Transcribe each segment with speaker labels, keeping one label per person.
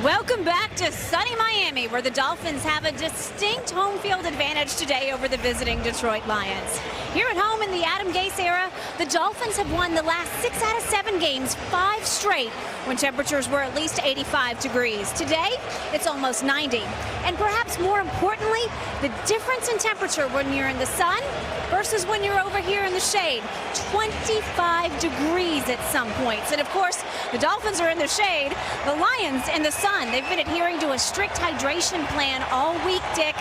Speaker 1: Welcome back to sunny Miami, where the Dolphins have a distinct home field advantage today over the visiting Detroit Lions. Here at home in the Adam Gase era, the Dolphins have won the last 6 out of 7 games, 5 straight, when temperatures were at least 85 degrees. Today, it's almost 90. And perhaps more importantly, the difference in temperature when you're in the sun versus when you're over here in the shade. 25 degrees at some points. And of course, the Dolphins are in the shade, the Lions in the sun. They've been adhering to a strict hydration plan all week, Dick.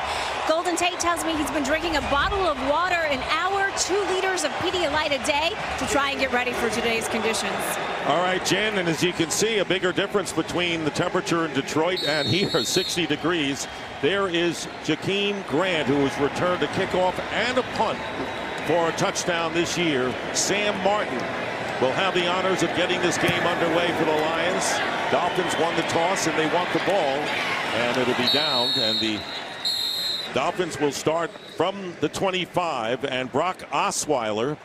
Speaker 1: Golden Tate tells me he's been drinking a bottle of water an hour, 2 liters of Pedialyte a day to try and get ready for today's conditions.
Speaker 2: All right, Jen, and as you can see, a bigger difference between the temperature in Detroit and here, 60 degrees. There is Jakeem Grant, who has returned a kickoff and a punt for a touchdown this year. Sam Martin will have the honors of getting this game underway for the Lions. Dolphins won the toss and they want the ball, and it'll be downed, and the Dolphins will start from the 25, and Brock Osweiler,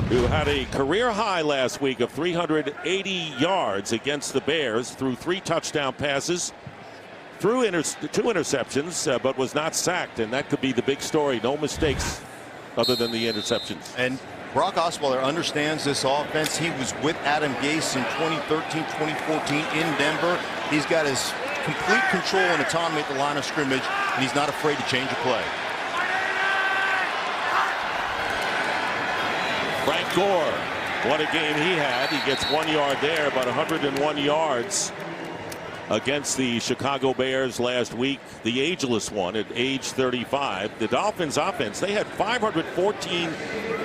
Speaker 2: who had a career high last week of 380 yards against the Bears, threw 3 touchdown passes, threw 2 interceptions, but was not sacked, and that could be the big story. No mistakes other than the interceptions.
Speaker 3: And Brock Osweiler understands this offense. He was with Adam Gase in 2013, 2014 in Denver. He's got his complete control and autonomy at the line of scrimmage, and he's not afraid to change a play.
Speaker 2: Frank Gore, what a game he had. He gets 1 yard there, about 101 yards against the Chicago Bears last week, the ageless one at age 35. The Dolphins offense, they had 514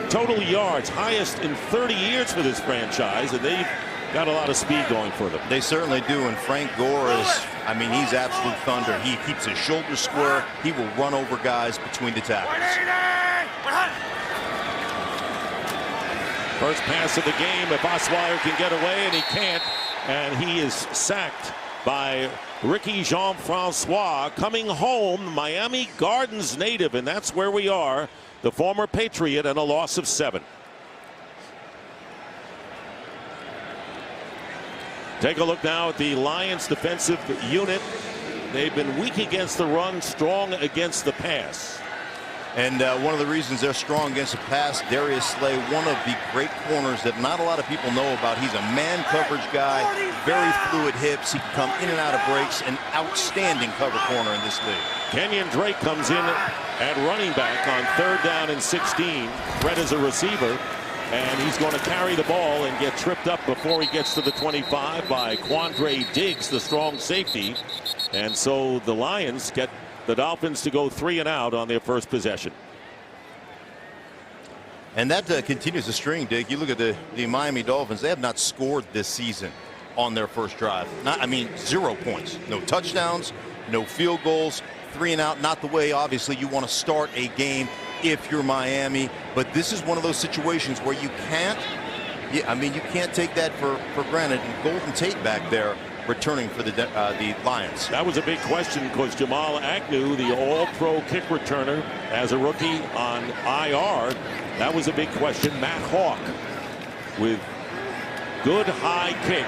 Speaker 2: total yards, highest in 30 years for this franchise, and they've got a lot of speed going for them.
Speaker 3: They certainly do, and Frank Gore is, I mean, he's absolute thunder. He keeps his shoulders square. He will run over guys between the tackles.
Speaker 2: First pass of the game, if Osweiler can get away, and he can't, and he is sacked by Ricky Jean-Francois, coming home, Miami Gardens native, and that's where we are, the former Patriot, and a loss of 7. Take a look now at the Lions defensive unit. They've been weak against the run, strong against the pass.
Speaker 3: And one of the reasons they're strong against the pass, Darius Slay, one of the great corners that not a lot of people know about. He's a man coverage guy, very fluid hips. He can come in and out of breaks, an outstanding cover corner in this league.
Speaker 2: Kenyon Drake comes in at running back on 3rd down and 16. Fred is a receiver, and he's going to carry the ball and get tripped up before he gets to the 25 by Quandre Diggs, the strong safety. And so the Lions get the Dolphins to go 3 and out on their first possession.
Speaker 3: And that continues the string, Dick. You look at the Miami Dolphins, they have not scored this season on their first drive. I mean, 0 points. No touchdowns, no field goals, 3 and out. Not the way, obviously, you want to start a game if you're Miami. But this is one of those situations where you can't, you can't take that for granted. And Golden Tate back there returning for the Lions.
Speaker 2: That was a big question because Jamal Agnew, the all-pro kick returner as a rookie on IR, that was a big question. Matt Hawk with good high kick.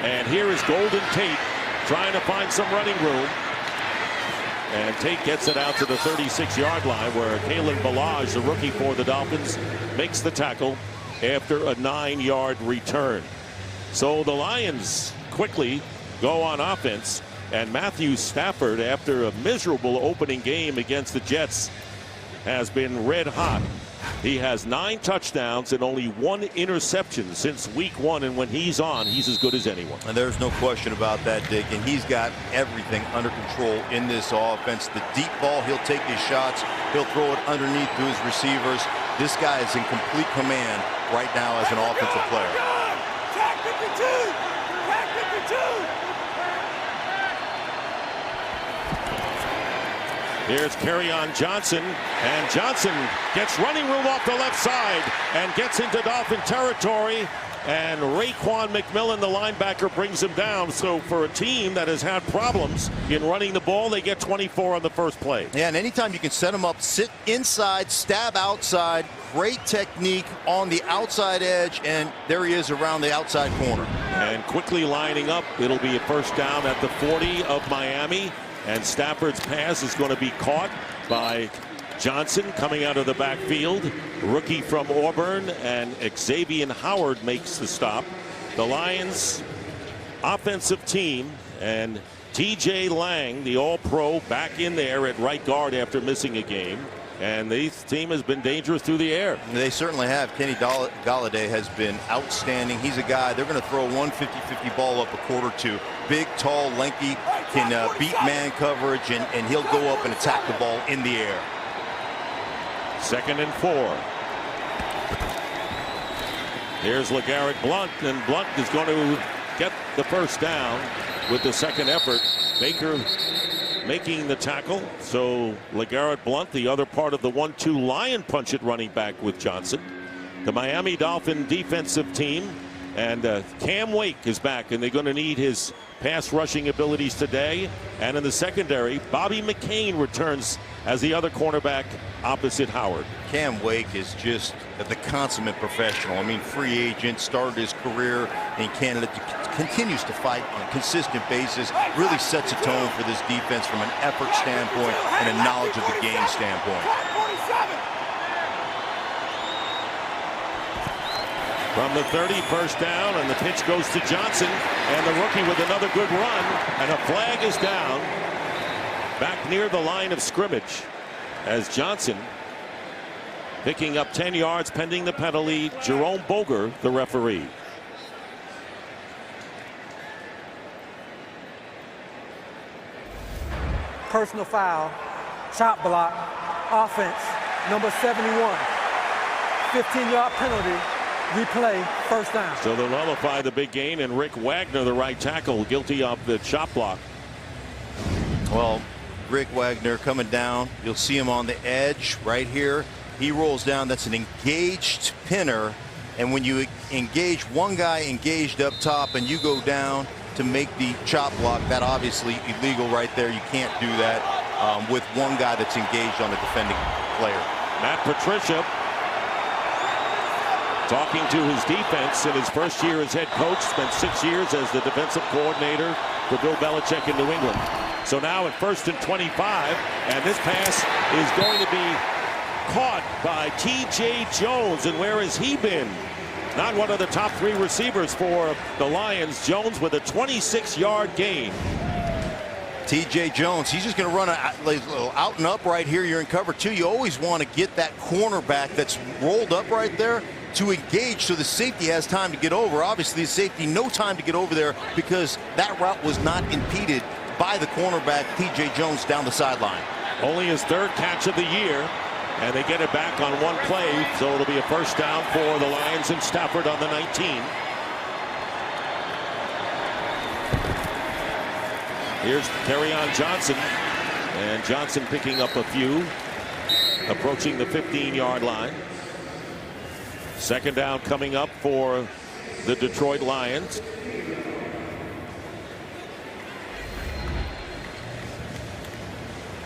Speaker 2: And here is Golden Tate trying to find some running room. And Tate gets it out to the 36-yard line where Kalen Ballage, the rookie for the Dolphins, makes the tackle after a 9-yard return. So the Lions quickly go on offense, and Matthew Stafford, after a miserable opening game against the Jets, has been red hot. He has 9 touchdowns and only 1 interception since week 1, and when he's on, he's as good as anyone.
Speaker 3: And there's no question about that, Dick, and he's got everything under control in this offense. The deep ball, he'll take his shots, he'll throw it underneath to his receivers. This guy is in complete command right now as an offensive player.
Speaker 4: Track 52! Track 52!
Speaker 2: Here's Kerryon Johnson, and Johnson gets running room off the left side and gets into Dolphin territory, and Raekwon McMillan, the linebacker, brings him down. So for a team that has had problems in running the ball, they get 24 on the first play.
Speaker 3: Yeah, and anytime you can set him up, sit inside, stab outside, great technique on the outside edge, and there he is around the outside corner.
Speaker 2: And quickly lining up, it'll be a first down at the 40 of Miami. And Stafford's pass is going to be caught by Johnson coming out of the backfield. Rookie from Auburn, and Xavier Howard makes the stop. The Lions offensive team, and TJ Lang, the all-pro, back in there at right guard after missing a game. And this team has been dangerous through the air.
Speaker 3: They certainly have. Kenny Galladay has been outstanding. He's a guy, they're going to throw 150-50 ball up a quarter to. Big, tall, lanky, can beat man coverage, and he'll go up and attack the ball in the air.
Speaker 2: 2nd and 4. Here's LeGarrette Blount, and Blount is going to get the first down with the second effort. Baker making the tackle. So LeGarrette Blount, the other part of the 1-2 Lion punch it running back with Johnson. The Miami Dolphin defensive team, and Cam Wake is back, and they're going to need his pass rushing abilities today. And in the secondary, Bobby McCain returns as the other cornerback opposite Howard.
Speaker 3: Cam Wake is just the consummate professional. I mean, free agent, started his career in Canada, continues to fight on a consistent basis, really sets a tone for this defense from an effort standpoint and a knowledge of the game standpoint.
Speaker 2: From the 30, first down, and the pitch goes to Johnson, and the rookie with another good run, and a flag is down back near the line of scrimmage as Johnson picking up 10 yards pending the penalty. Jerome Boger, the referee.
Speaker 5: Personal foul, chop block, offense, number 71, 15-yard penalty, replay, first down.
Speaker 2: So they'll nullify the big gain, and Rick Wagner, the right tackle, guilty of the chop block.
Speaker 3: Well, Rick Wagner coming down. You'll see him on the edge right here. He rolls down. That's an engaged pinner. And when you engage one guy engaged up top and you go down to make the chop block, that obviously illegal right there. You can't do that with one guy that's engaged on a defending player.
Speaker 2: Matt Patricia talking to his defense in his first year as head coach. Spent 6 years as the defensive coordinator for Bill Belichick in New England. So now at 1st and 25, and this pass is going to be caught by T.J. Jones. And where has he been? Not one of the top 3 receivers for the Lions. Jones with a 26-yard gain.
Speaker 3: T.J. Jones, he's just going to run a little out and up right here. You're in cover 2. You always want to get that cornerback that's rolled up right there to engage so the safety has time to get over. Obviously, the safety no time to get over there because that route was not impeded by the cornerback, T.J. Jones, down the sideline.
Speaker 2: Only his 3rd catch of the year, and they get it back on one play, so it'll be a first down for the Lions and Stafford on the 19. Here's Kerryon Johnson, and Johnson picking up a few, approaching the 15-yard line. 2nd down coming up for the Detroit Lions.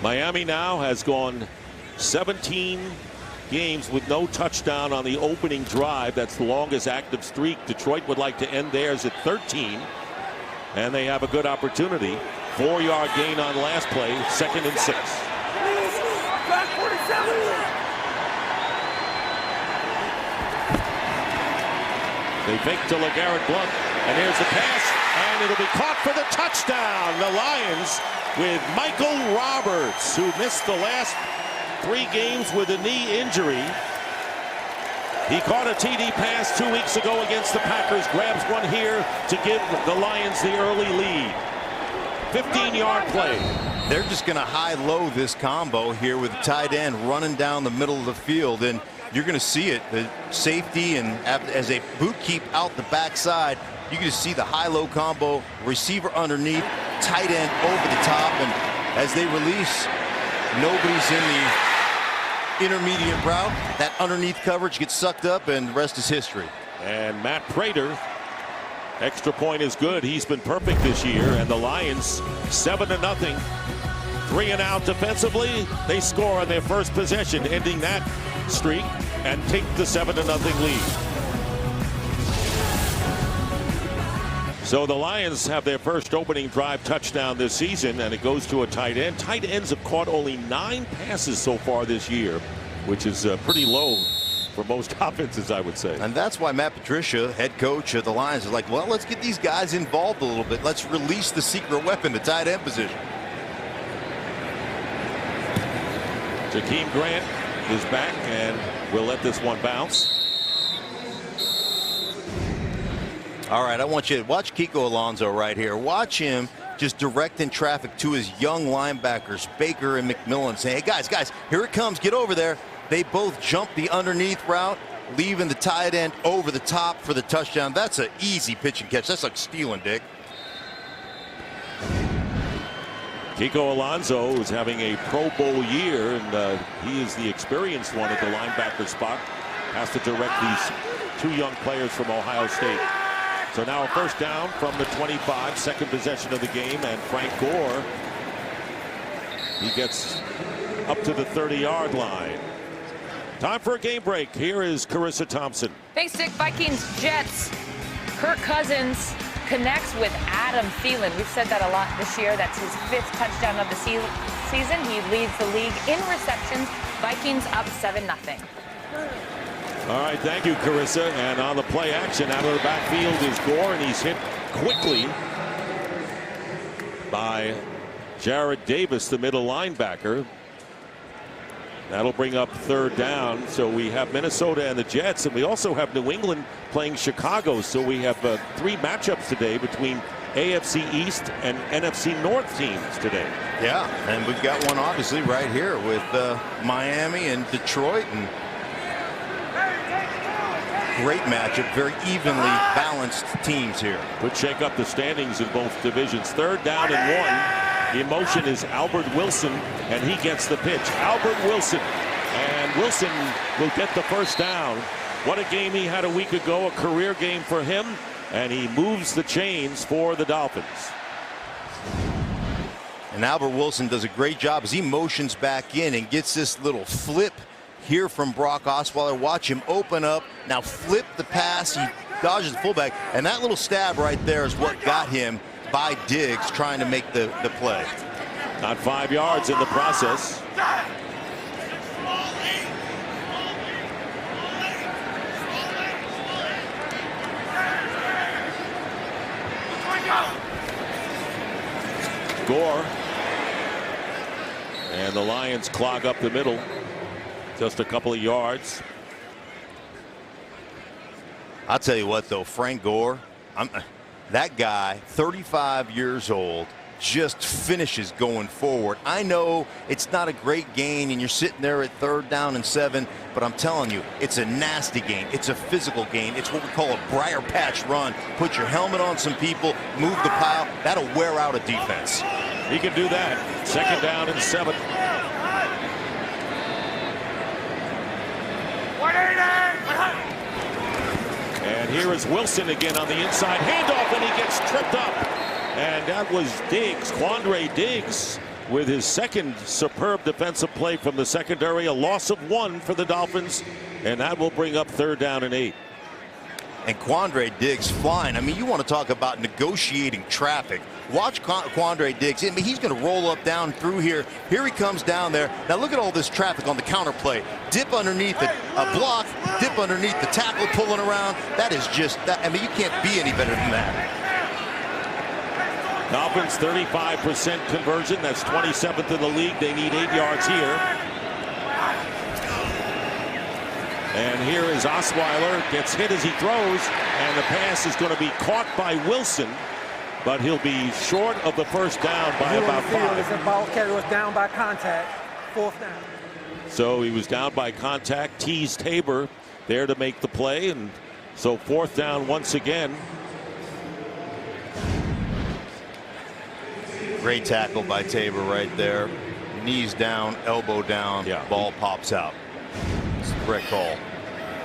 Speaker 2: Miami now has gone 17 games with no touchdown on the opening drive. That's the longest active streak. Detroit would like to end theirs at 13. And they have a good opportunity. 4-yard gain on last play, 2nd and 6. They fake to LeGarrette Blount, and here's the pass, and it'll be caught for the touchdown. The Lions with Michael Roberts, who missed the last 3 games with a knee injury. He caught a TD pass 2 weeks ago against the Packers, grabs one here to give the Lions the early lead. 15-yard play.
Speaker 3: They're just going to high-low this combo here with the tight end running down the middle of the field, and you're going to see it. The safety, and as they boot keep out the backside, you can just see the high-low combo, receiver underneath, tight end over the top, and as they release, nobody's in the intermediate route. That underneath coverage gets sucked up, and the rest is history.
Speaker 2: And Matt Prater, extra point is good. He's been perfect this year, and the Lions 7-0. 3 and out defensively. They score on their first possession, ending that streak and take the 7-0 lead. So the Lions have their first opening drive touchdown this season, and it goes to a tight end. Tight ends have caught only 9 passes so far this year, which is pretty low for most offenses, I would say.
Speaker 3: And that's why Matt Patricia, head coach of the Lions, is like, well, let's get these guys involved a little bit. Let's release the secret weapon, the tight end position.
Speaker 2: Jakeem Grant is back, and we'll let this one bounce.
Speaker 3: All right, I want you to watch Kiko Alonso right here. Watch him just directing traffic to his young linebackers, Baker and McMillan, saying, hey, guys, here it comes. Get over there. They both jump the underneath route, leaving the tight end over the top for the touchdown. That's an easy pitch and catch. That's like stealing, Dick.
Speaker 2: Kiko Alonso is having a Pro Bowl year, and he is the experienced one at the linebacker spot. Has to direct these 2 young players from Ohio State. So now a first down from the 25, second possession of the game, and Frank Gore, he gets up to the 30-yard line. Time for a game break. Here is Carissa Thompson.
Speaker 6: Thanks, Dick. Vikings, Jets. Kirk Cousins connects with Adam Thielen. We've said that a lot this year. That's his 5th touchdown of the season. He leads the league in receptions. Vikings up 7-0.
Speaker 2: All right, thank you, Carissa. And on the play action out of the backfield is Gore, and he's hit quickly by Jarrad Davis, the middle linebacker. That'll bring up third down. So we have Minnesota and the Jets, and we also have New England playing Chicago. So we have 3 matchups today between AFC East and NFC North teams today.
Speaker 3: Yeah, and we've got one obviously right here with Miami and Detroit, and great matchup, very evenly balanced teams here.
Speaker 2: Could shake up the standings in both divisions. Third down and 1. The motion is Albert Wilson, and he gets the pitch. Albert Wilson, and Wilson will get the first down. What a game he had a week ago, a career game for him, and he moves the chains for the Dolphins.
Speaker 3: And Albert Wilson does a great job as he motions back in and gets this little flip here from Brock Osweiler. Watch him open up, now flip the pass, he dodges the fullback, and that little stab right there is what got him by Diggs trying to make the play.
Speaker 2: Not 5 yards in the process. Gore, and the Lions clog up the middle, just a couple of yards.
Speaker 3: I'll tell you what, though, Frank Gore, that guy, 35 years old, just finishes going forward. I know it's not a great gain and you're sitting there at 3rd down and 7, but I'm telling you, it's a nasty gain. It's a physical gain. It's what we call a briar patch run. Put your helmet on some people, move the pile. That'll wear out a defense.
Speaker 2: He can do that. 2nd down and 7. And here is Wilson again on the inside handoff, and he gets tripped up. And that was Diggs, Quandre Diggs, with his 2nd superb defensive play from the secondary. A loss of 1 for the Dolphins, and that will bring up 3rd down and 8.
Speaker 3: And Quandre Diggs flying. I mean, you want to talk about negotiating traffic. Watch Quandre Diggs. I mean, he's going to roll up down through here. Here he comes down there. Now look at all this traffic on the counter play. Dip underneath a block, dip underneath the tackle, pulling around. That is just, I mean, you can't be any better than that.
Speaker 2: Dolphins 35% conversion. That's 27th in the league. They need 8 yards here. And here is Osweiler, gets hit as he throws, and the pass is going to be caught by Wilson, but he'll be short of the first down by about 5.
Speaker 5: The ball carrier was down by contact, 4th down.
Speaker 2: So he was down by contact, teased Tabor there to make the play, and so 4th down once again.
Speaker 3: Great tackle by Tabor right there. Knees down, elbow down, ball pops out. It's the correct call.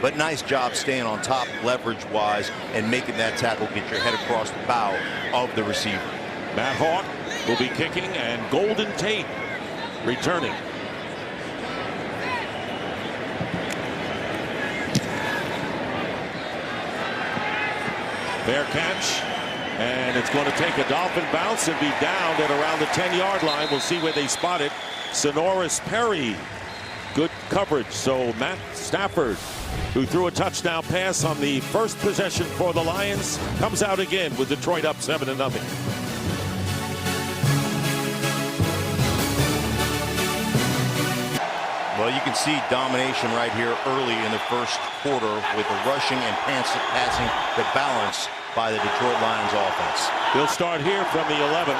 Speaker 3: But nice job staying on top leverage-wise and making that tackle get your head across the bow of the receiver.
Speaker 2: Matt Hawk will be kicking, and Golden Tate returning. Fair catch. And it's going to take a Dolphin bounce and be downed at around the 10-yard line. We'll see where they spot it. Sonoris Perry. Good coverage. So Matt Stafford, who threw a touchdown pass on the first possession for the Lions, comes out again with Detroit up 7-0.
Speaker 3: Well, you can see domination right here early in the first quarter with the rushing and passing, the balance by the Detroit Lions offense.
Speaker 2: They'll start here from the 11.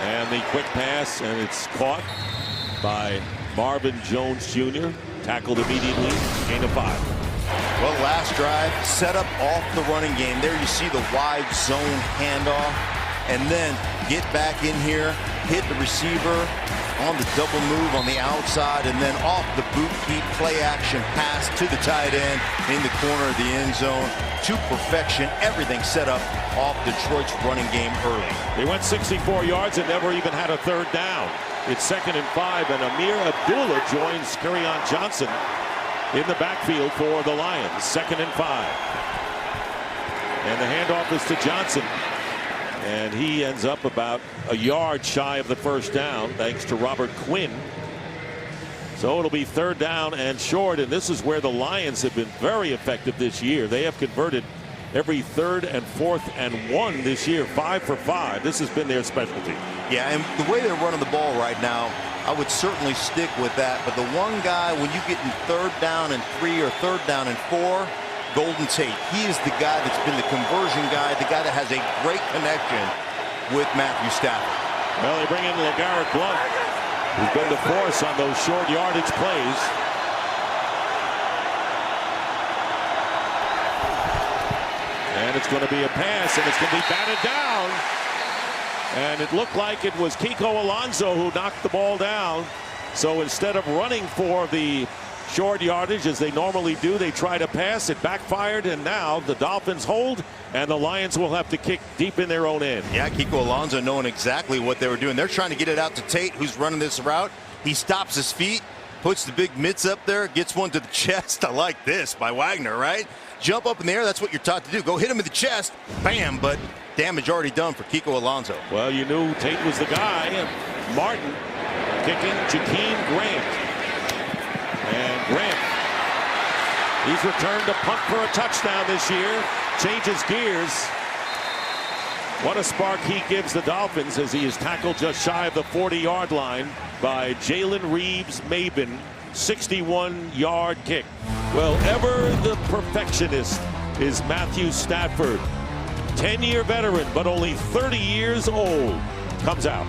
Speaker 2: And the quick pass, and it's caught by Marvin Jones Jr. Tackled immediately, gain of 5.
Speaker 3: Well, last drive, set up off the running game. There you see the wide zone handoff. And then get back in here, hit the receiver on the double move on the outside, and then off the boot keep play action pass to the tight end in the corner of the end zone to perfection. Everything set up off Detroit's running game early.
Speaker 2: They went 64 yards and never even had a third down. It's 2nd and 5, and Amir Abdullah joins Kerryon Johnson in the backfield for the Lions. 2nd and 5. And the handoff is to Johnson. And he ends up about a yard shy of the first down thanks to Robert Quinn. So it'll be 3rd down and short. And this is where the Lions have been very effective this year. They have converted every 3rd and 4th and 1 this year. 5 for 5. This has been their specialty.
Speaker 3: Yeah, and the way they're running the ball right now, I would certainly stick with that. But the one guy, when you get in 3rd down and 3 or 3rd down and 4, Golden Tate. He is the guy that's been the conversion guy, the guy that has a great connection with Matthew Stafford.
Speaker 2: Well, they bring in LeGarrette Blount, who's been the force on those short yardage plays. And it's going to be a pass, and it's going to be batted down. And it looked like it was Kiko Alonso who knocked the ball down. So instead of running for the short yardage as they normally do, they try to pass. It backfired, and now the Dolphins hold, and the Lions will have to kick deep in their own end.
Speaker 3: Yeah, Kiko Alonso knowing exactly what they were doing. They're trying to get it out to Tate, who's running this route. He stops his feet, puts the big mitts up there, gets one to the chest. I like this by Wagner, right? Jump up in the air, that's what you're taught to do. Go hit him in the chest, bam, but damage already done for Kiko Alonso.
Speaker 2: Well, you knew Tate was the guy. Martin kicking Jakeem Grant. And Grant, he's returned to punt for a touchdown this year. Changes gears. What a spark he gives the Dolphins as he is tackled just shy of the 40-yard line by Jalen Reeves-Maben. 61-yard kick. Well, ever the perfectionist is Matthew Stafford. 10-year veteran, but only 30 years old. Comes out.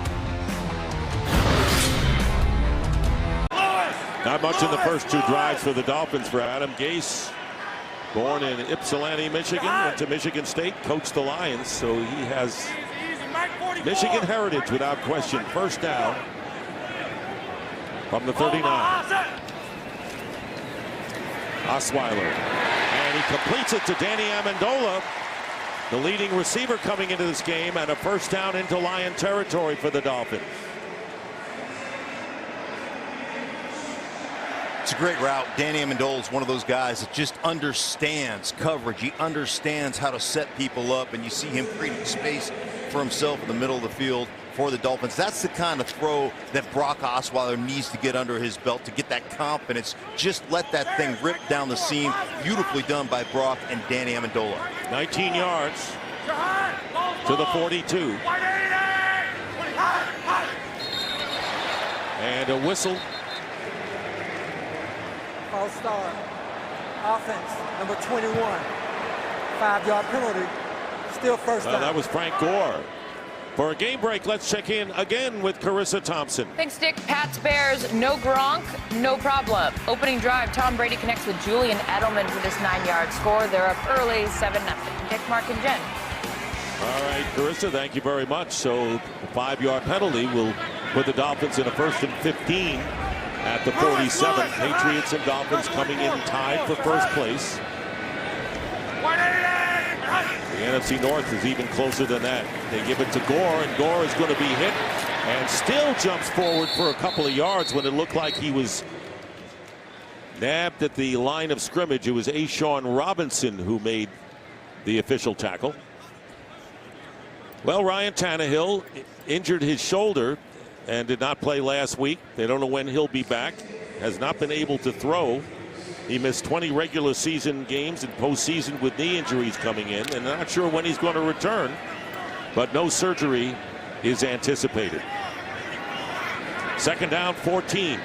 Speaker 2: Not much in the first 2 drives for the Dolphins for Adam Gase. Born in Ypsilanti, Michigan, went to Michigan State, coached the Lions, so he has Michigan heritage without question. 1st down from the 39. Osweiler, and he completes it to Danny Amendola, the leading receiver coming into this game, and a 1st down into Lion territory for the Dolphins.
Speaker 3: It's a great route. Danny Amendola is one of those guys that just understands coverage. He understands how to set people up, and you see him creating space for himself in the middle of the field for the Dolphins. That's the kind of throw that Brock Osweiler needs to get under his belt to get that confidence. Just let that thing rip down the seam. Beautifully done by Brock and Danny Amendola.
Speaker 2: 19 yards to the 42. And a whistle.
Speaker 5: False start. Offense, number 21. 5-yard penalty. Still 1st down.
Speaker 2: That was Frank Gore. For a game break, let's check in again with Carissa Thompson.
Speaker 6: Thanks, Dick. Pats Bears, no Gronk, no problem. Opening drive, Tom Brady connects with Julian Edelman for this 9-yard score. They're up early, 7-0. Dick, Mark, and Jen.
Speaker 2: All right, Carissa, thank you very much. So the 5-yard penalty will put the Dolphins in a 1st and 15 at the 47. Patriots and Dolphins coming in tied for 1st place. The NFC North is even closer than that. They give it to Gore, and Gore is going to be hit and still jumps forward for a couple of yards when it looked like he was nabbed at the line of scrimmage. It was Ashawn Robinson who made the official tackle. Well, Ryan Tannehill injured his shoulder and did not play last week. They don't know when he'll be back. Has not been able to throw. He missed 20 regular season games and postseason with knee injuries coming in, and not sure when he's going to return, but no surgery is anticipated. Second down, 14.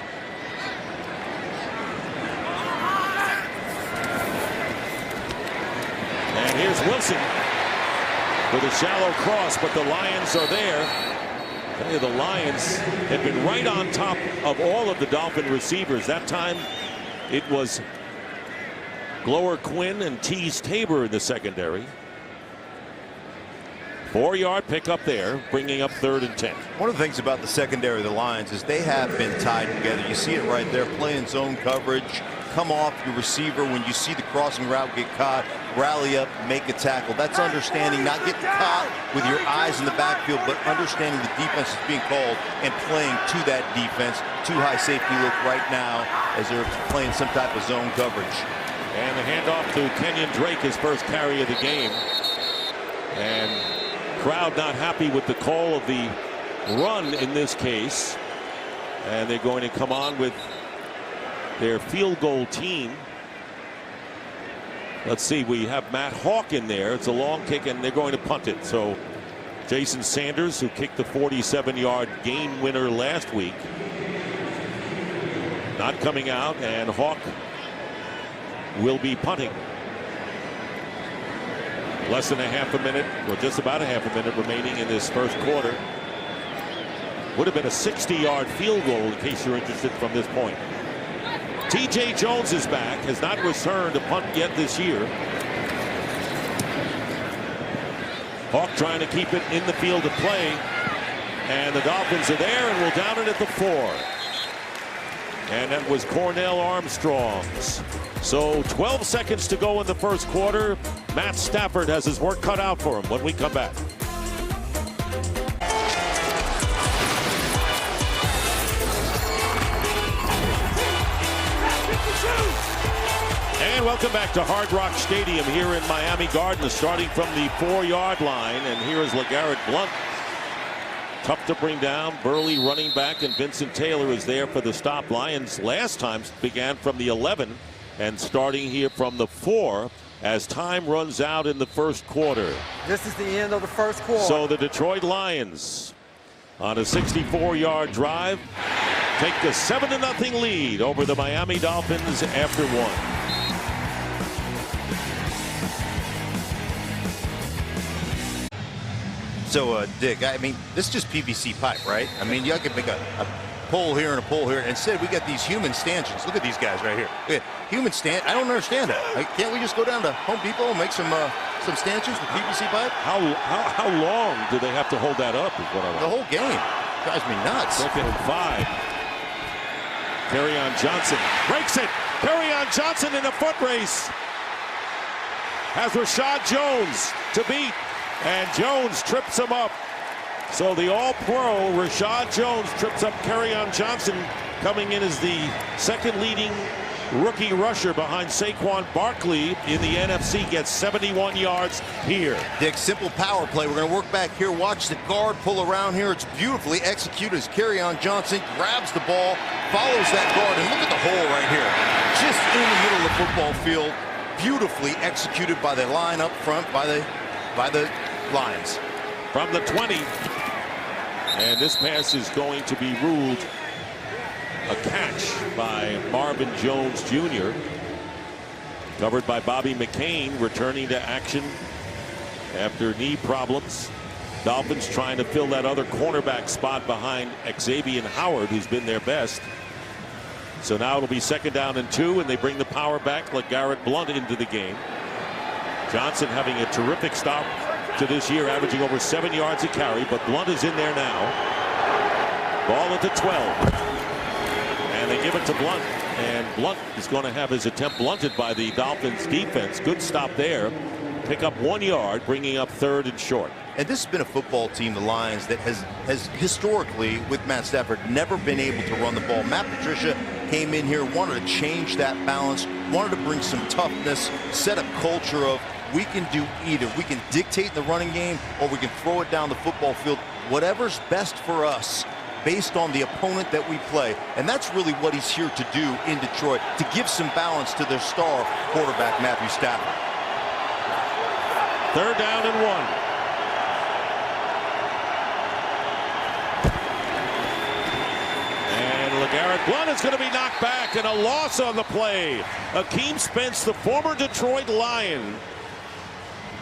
Speaker 2: And here's Wilson with a shallow cross, but the Lions are there. Hey, the Lions have been right on top of all of the Dolphin receivers. That time it was Glover Quinn and Tease Tabor in the secondary. 4-yard pickup there, bringing up 3rd and 10.
Speaker 3: One of the things about the secondary of the Lions is they have been tied together. You see it right there, playing zone coverage, come off your receiver when you see the crossing route get caught, rally up, make a tackle. That's understanding, not getting caught with your eyes in the backfield, but understanding the defense is being called and playing to that defense. Too high safety look right now as they're playing some type of zone coverage.
Speaker 2: And the handoff to Kenyon Drake, his first carry of the game. And crowd not happy with the call of the run in this case. And they're going to come on with their field goal team. Let's see, we have Matt Hawk in there. It's a long kick, and they're going to punt it. So Jason Sanders, who kicked the 47-yard game winner last week, not coming out, and Hawk will be punting. Less than a half a minute, or just about a half a minute remaining in this first quarter. Would have been a 60-yard field goal in case you're interested from this point. T.J. Jones is back, has not returned a punt yet this year. Hawk trying to keep it in the field of play, and the Dolphins are there and will down it at the 4. And that was Cornell Armstrong's. So 12 seconds to go in the first quarter. Matt Stafford has his work cut out for him when we come back. And welcome back to Hard Rock Stadium here in Miami Gardens, starting from the 4-yard line. And here is LeGarrette Blount. Tough to bring down. Burley running back, and Vincent Taylor is there for the stop. Lions last time began from the 11 and starting here from the 4 as time runs out in the first quarter.
Speaker 5: This is the end of the first quarter.
Speaker 2: So the Detroit Lions on a 64-yard drive take the 7-0 lead over the Miami Dolphins after 1.
Speaker 3: So, Dick, I mean, this is just PVC pipe, right? I mean, you could make a pole here and a pole here. Instead, we got these human stanchions. Look at these guys right here. Look at human stand. I don't understand that. Like, can't we just go down to Home Depot and make some stanchions with PVC pipe?
Speaker 2: How long do they have to hold that up is what I want.
Speaker 3: The whole game. Drives me nuts.
Speaker 2: 2nd and 5. Kerryon Johnson breaks it. Kerryon Johnson in a foot race has Rashad Jones to beat. And Jones trips him up. So the All-Pro Rashad Jones trips up Kerryon Johnson, coming in as the second leading rookie rusher behind Saquon Barkley in the NFC. Gets 71 yards here.
Speaker 3: Dick, simple power play. We're going to work back here. Watch the guard pull around here. It's beautifully executed as Kerryon Johnson grabs the ball, follows that guard, and look at the hole right here. Just in the middle of the football field. Beautifully executed by the line up front, by the Lions.
Speaker 2: From the 20. And this pass is going to be ruled a catch by Marvin Jones Jr. Covered by Bobby McCain, returning to action after knee problems. Dolphins trying to fill that other cornerback spot behind Xavier Howard, who's been their best. So now it'll be 2nd down and 2, and they bring the power back. LeGarrette Blount into the game. Johnson having a terrific start to this year, averaging over 7 yards a carry, but Blount is in there now. Ball at the 12. And they give it to Blount. And Blount is going to have his attempt blunted by the Dolphins defense. Good stop there. pick up 1 yard, bringing up 3rd and short.
Speaker 3: And this has been a football team, the Lions, that has historically, with Matt Stafford, never been able to run the ball. Matt Patricia came in here, wanted to change that balance, wanted to bring some toughness, set a culture of we can do either. We can dictate the running game or we can throw it down the football field. Whatever's best for us based on the opponent that we play. And that's really what he's here to do in Detroit, to give some balance to their star quarterback, Matthew Stafford.
Speaker 2: 3rd down and 1. LeGarrette Blount is going to be knocked back, and a loss on the play. Akeem Spence, the former Detroit Lion,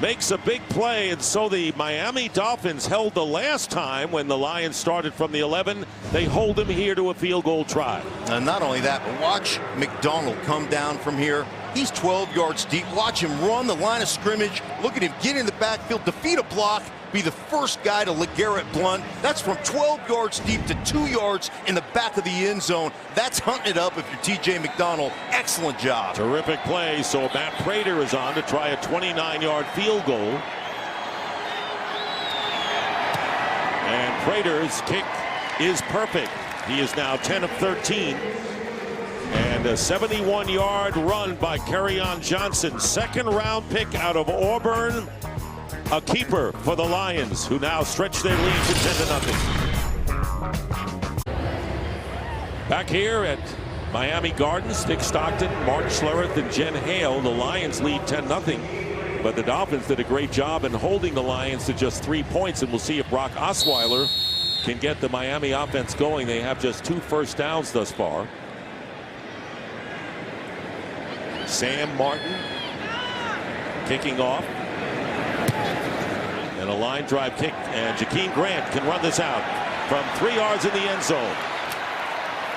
Speaker 2: makes a big play, and so the Miami Dolphins held the last time when the Lions started from the 11. They hold him here to a field goal try.
Speaker 3: And not only that, but watch McDonald come down from here. He's 12 yards deep. Watch him run the line of scrimmage. Look at him get in the backfield, defeat a block, be the first guy to LeGarrette Blount. That's from 12 yards deep to 2 yards in the back of the end zone. That's hunting it up if you're TJ McDonald. Excellent job.
Speaker 2: Terrific play. So Matt Prater is on to try a 29-yard field goal. And Prater's kick is perfect. He is now 10 of 13. And a 71-yard run by Kerryon Johnson. 2nd-round pick out of Auburn. A keeper for the Lions, who now stretch their lead to 10-0. Back here at Miami Gardens, Dick Stockton, Mark Schlereth, and Jen Hale. The Lions lead 10-0. But the Dolphins did a great job in holding the Lions to just 3 points. And we'll see if Brock Osweiler can get the Miami offense going. They have just 2 first downs thus far. Sam Martin kicking off. And a line drive kick, and Jakeem Grant can run this out from 3 yards in the end zone.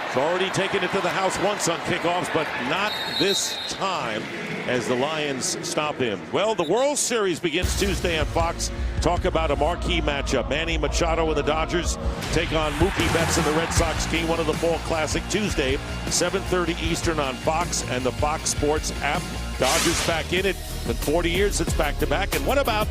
Speaker 2: He's already taken it to the house once on kickoffs, but not this time as the Lions stop him. Well, the World Series begins Tuesday on Fox. Talk about a marquee matchup. Manny Machado and the Dodgers take on Mookie Betts and the Red Sox. Game 1 of the Fall Classic Tuesday, 7:30 Eastern on Fox and the Fox Sports app. Dodgers back in it. Been 40 years since back-to-back. And what about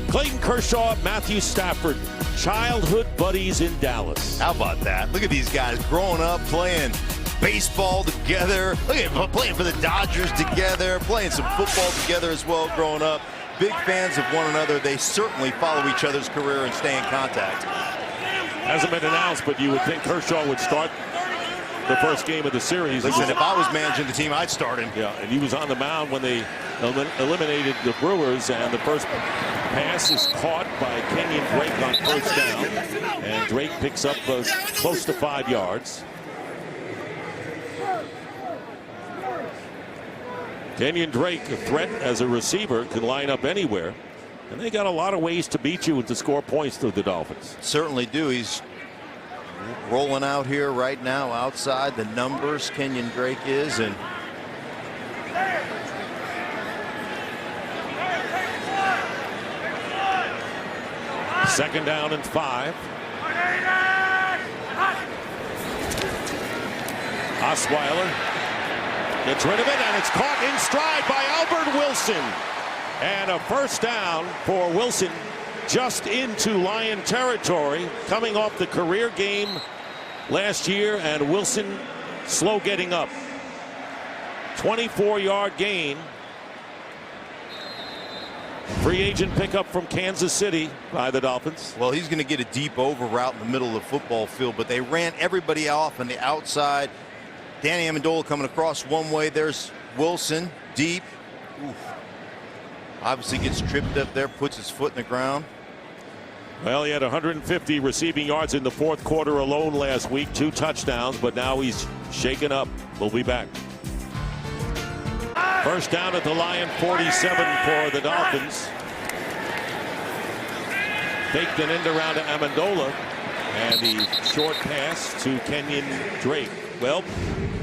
Speaker 2: Clayton Kershaw, Matthew Stafford, childhood buddies in Dallas?
Speaker 3: How about that? Look at these guys growing up, playing baseball together. Look at them playing for the Dodgers together, playing some football together as well growing up. Big fans of one another. They certainly follow each other's career and stay in contact.
Speaker 2: Hasn't been announced, but you would think Kershaw would start the first game of the series.
Speaker 3: Listen, if I was managing the team, I'd start him.
Speaker 2: Yeah, and he was on the mound when they eliminated the Brewers, and the first pass is caught by Kenyon Drake on first down, and Drake picks up close to 5 yards. Kenyon Drake, a threat as a receiver, can line up anywhere, and they got a lot of ways to beat you and to score points to the Dolphins.
Speaker 3: Certainly do. He's rolling out here right now outside the numbers. Kenyon Drake is, and
Speaker 2: second down and 5. Osweiler gets rid of it, and it's caught in stride by Albert Wilson. And a first down for Wilson, just into Lion territory, coming off the career game last year, and Wilson slow getting up. 24-yard gain. Free agent pickup from Kansas City by the Dolphins.
Speaker 3: well, he's going to get a deep over route in the middle of the football field, but they ran everybody off on the outside. Danny Amendola coming across one way. There's Wilson deep. Oof. Obviously gets tripped up there, puts his foot in the ground.
Speaker 2: Well, he had 150 receiving yards in the fourth quarter alone last week, 2 touchdowns, but now he's shaken up. We'll be back. First down at the Lion 47 for the Dolphins. Faked an end around to Amendola, and the short pass to Kenyon Drake. Well,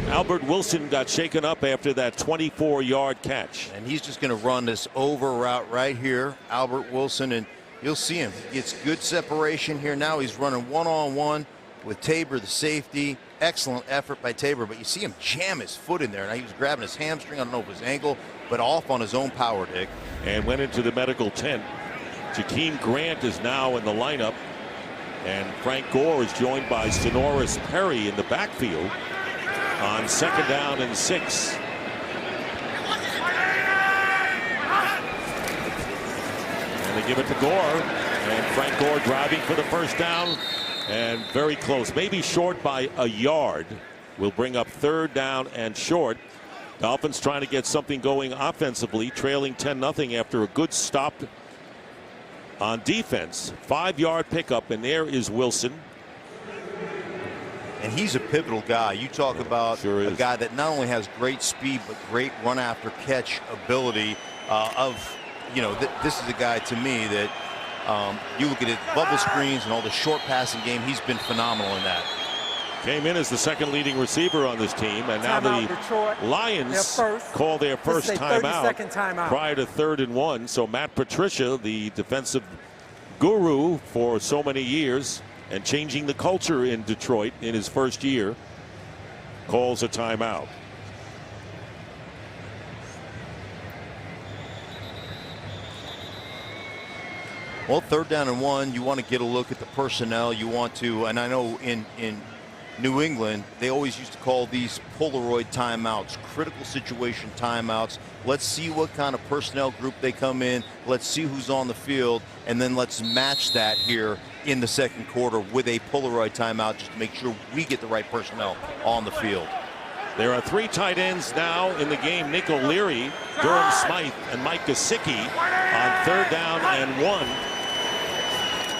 Speaker 2: Albert Wilson got shaken up after that 24-yard catch.
Speaker 3: And he's just going to run this over route right here, Albert Wilson, and you'll see him. He gets good separation here. Now he's running one-on-one with Tabor, the safety. excellent effort by Tabor, but you see him jam his foot in there. Now he was grabbing his hamstring, I don't know if his ankle, but off on his own power, Dick.
Speaker 2: And went into the medical tent. Jakeem Grant is now in the lineup. And Frank Gore is joined by Sonoris Perry in the backfield on 2nd down and 6. And they give it to Gore. And Frank Gore driving for the first down. And very close, maybe short by a yard. Will bring up 3rd down and short. Dolphins trying to get something going offensively, trailing 10-0 after a good stop on defense. 5-yard pickup, and there is Wilson.
Speaker 3: And he's a pivotal guy. You talk about
Speaker 2: Sure
Speaker 3: a
Speaker 2: is.
Speaker 3: guy that not only has great speed, but great run after catch ability. This is a guy to me that you look at his bubble screens and all the short passing game, he's been phenomenal in that.
Speaker 2: Came in as the 2nd leading receiver on this team, and now
Speaker 5: Timeout,
Speaker 2: the
Speaker 5: Detroit.
Speaker 2: Lions call their
Speaker 5: This
Speaker 2: first
Speaker 5: is a
Speaker 2: timeout
Speaker 5: 30-second timeout.
Speaker 2: prior to 3rd and 1. So Matt Patricia, the defensive guru for so many years and changing the culture in Detroit in his first year, calls a timeout.
Speaker 3: Well, 3rd down and 1, you want to get a look at the personnel. You want to, and I know in New England, they always used to call these Polaroid timeouts, critical situation timeouts. Let's see what kind of personnel group they come in. Let's see who's on the field, and then let's match that here in the 2nd quarter with a Polaroid timeout just to make sure we get the right personnel on the field.
Speaker 2: There are 3 tight ends now in the game. Nick O'Leary, Durham Smythe, and Mike Gesicki on 3rd down and 1.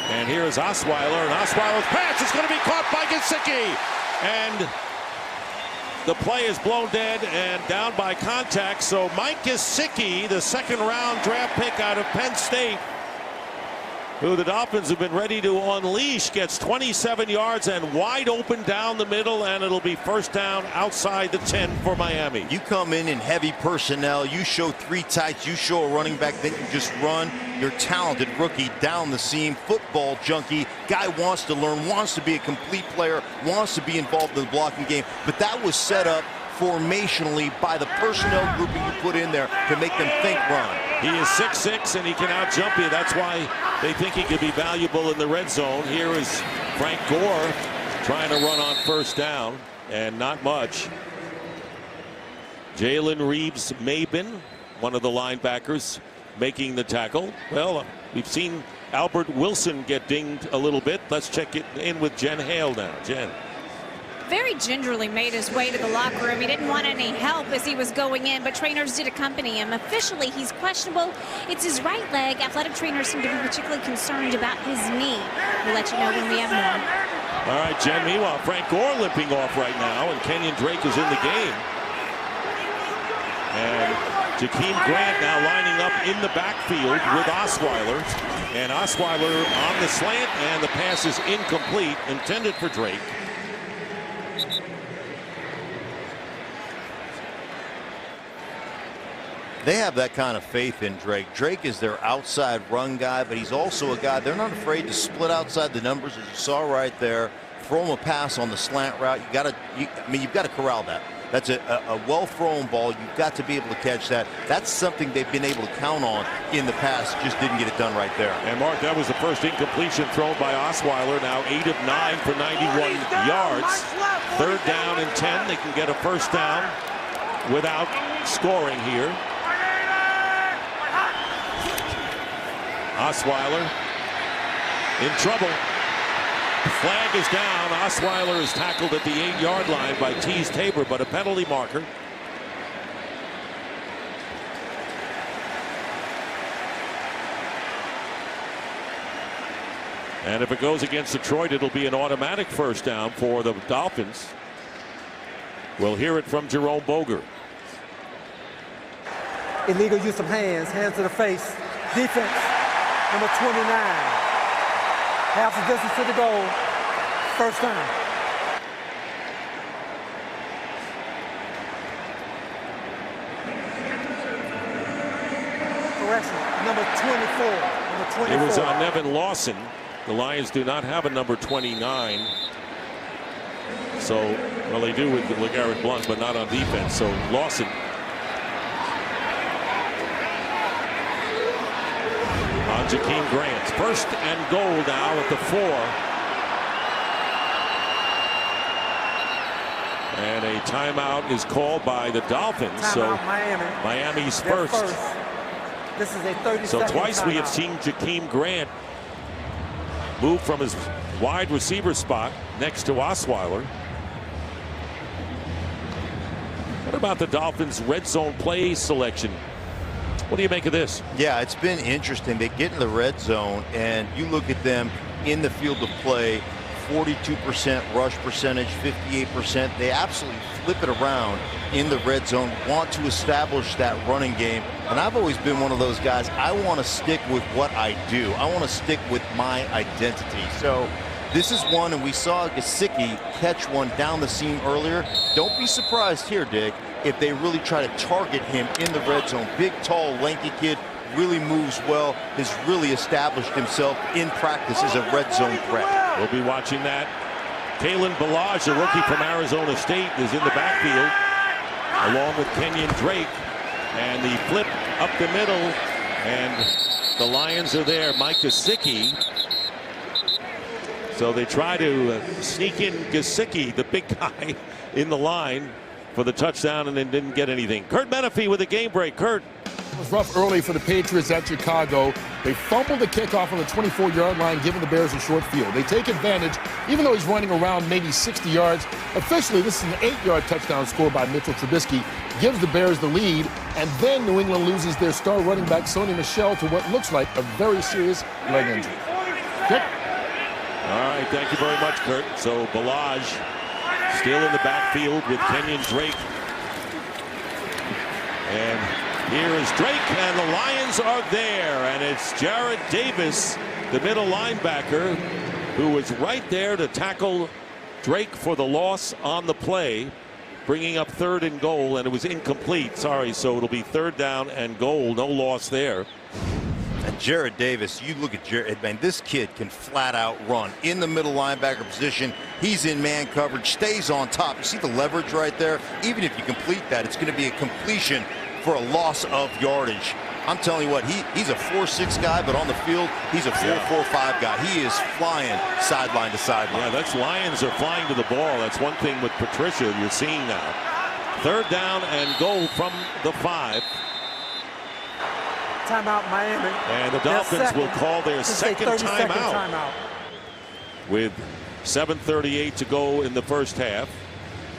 Speaker 2: And here's Osweiler, and Osweiler's pass is going to be caught by Gesicki. And the play is blown dead and down by contact. So Mike Gesicki, the 2nd-round draft pick out of Penn State, who the Dolphins have been ready to unleash, gets 27 yards and wide open down the middle, and it'll be 1st down outside the 10 for Miami.
Speaker 3: You come in heavy personnel, you show 3 tights, you show a running back, then you just run. Your talented rookie down the seam, football junkie, guy wants to learn, wants to be a complete player, wants to be involved in the blocking game, but that was set up formationally by the personnel grouping you put in there to make them think run.
Speaker 2: He is 6'6", and he can out-jump you. That's why they think he could be valuable in the red zone. Here is Frank Gore trying to run on 1st down, and not much. Jalen Reeves-Maben, one of the linebackers, making the tackle. Well, we've seen Albert Wilson get dinged a little bit. Let's check it in with Jen Hale now. Jen.
Speaker 1: Very gingerly made his way to the locker room. He didn't want any help as he was going in, but trainers did accompany him. Officially, he's questionable. It's his right leg. Athletic trainers seem to be particularly concerned about his knee. We'll let you know when we have more.
Speaker 2: All right, Jen. Meanwhile, Frank Gore limping off right now, and Kenyon Drake is in the game. And Jakeem Grant now lining up in the backfield with Osweiler. And Osweiler on the slant, and the pass is incomplete, intended for Drake.
Speaker 3: They have that kind of faith in Drake. Drake is their outside run guy, but he's also a guy, they're not afraid to split outside the numbers, as you saw right there. Throw him a pass on the slant route. You've got to corral that. That's a well-thrown ball. You've got to be able to catch that. That's something they've been able to count on in the past. Just didn't get it done right there.
Speaker 2: And Mark, that was the first incompletion thrown by Osweiler. Now 8 of 9 for 91 yards. 3rd down and 10. They can get a 1st down without scoring here. Osweiler in trouble. Flag is down. Osweiler is tackled at the 8-yard line by Teez Tabor, but a penalty marker. And if it goes against Detroit, it'll be an automatic 1st down for the Dolphins. We'll hear it from Jerome Boger.
Speaker 5: Illegal use of hands to the face. Defense, number 29. Half the distance to the goal. 1st down. Correction, number 24. Number 24.
Speaker 2: It was on Nevin Lawson. The Lions do not have a number 29. So, well, they do with LeGarrette Blount, but not on defense. So Lawson on Jakeem Grant. First and goal now at the 4. And a timeout is called by the Dolphins. So Miami's first.
Speaker 5: This is a 30-second
Speaker 2: So twice
Speaker 5: timeout.
Speaker 2: we have seen Jakeem Grant move from his wide receiver spot next to Osweiler. What about the Dolphins' red zone play selection? What do you make of this?
Speaker 3: Yeah, it's been interesting. They get in the red zone, and you look at them in the field of play, 42% rush percentage, 58%. They absolutely flip it around in the red zone, want to establish that running game. And I've always been one of those guys, I want to stick with what I do. I want to stick with my identity. So this is one, and we saw Gesicki catch one down the seam earlier. Don't be surprised here, Dick, if they really try to target him in the red zone. Big, tall, lanky kid, really moves well, has really established himself in practice as a red zone threat.
Speaker 2: We'll be watching that. Kalen Ballage, the rookie from Arizona State, is in the backfield along with Kenyon Drake. And the flip up the middle, and the Lions are there. Mike Gesicki. So they try to sneak in Gesicki, the big guy, in the line for the touchdown, and then didn't get anything. Kurt Menefee with a game break. Kurt.
Speaker 7: It was rough early for the Patriots at Chicago. They fumbled the kickoff on the 24-yard line, giving the Bears a short field. They take advantage, even though he's running around maybe 60 yards. Officially, this is an 8-yard touchdown score by Mitchell Trubisky. Gives the Bears the lead, and then New England loses their star running back, Sony Michel, to what looks like a very serious leg injury. Yep.
Speaker 2: All right, thank you very much, Kurt. So Ballage still in the backfield with Kenyon Drake. And here is Drake, and the Lions are there. And it's Jarrad Davis, the middle linebacker, who was right there to tackle Drake for the loss on the play, bringing up 3rd and goal, and it was incomplete. Sorry, so it'll be 3rd down and goal. No loss there.
Speaker 3: And Jarrad Davis, you look at Jarrad, man, this kid can flat out run in the middle linebacker position. He's in man coverage, stays on top. You see the leverage right there? Even if you complete that, it's going to be a completion for a loss of yardage. I'm telling you what, he's a 4'6" guy, but on the field, he's a 4'5" guy. He is flying sideline to sideline.
Speaker 2: Yeah, that's Lions are flying to the ball. That's one thing with Patricia you're seeing now. 3rd down and goal from the 5.
Speaker 5: Timeout, Miami.
Speaker 2: And the Dolphins will call their second timeout with 7:38 to go in the first half.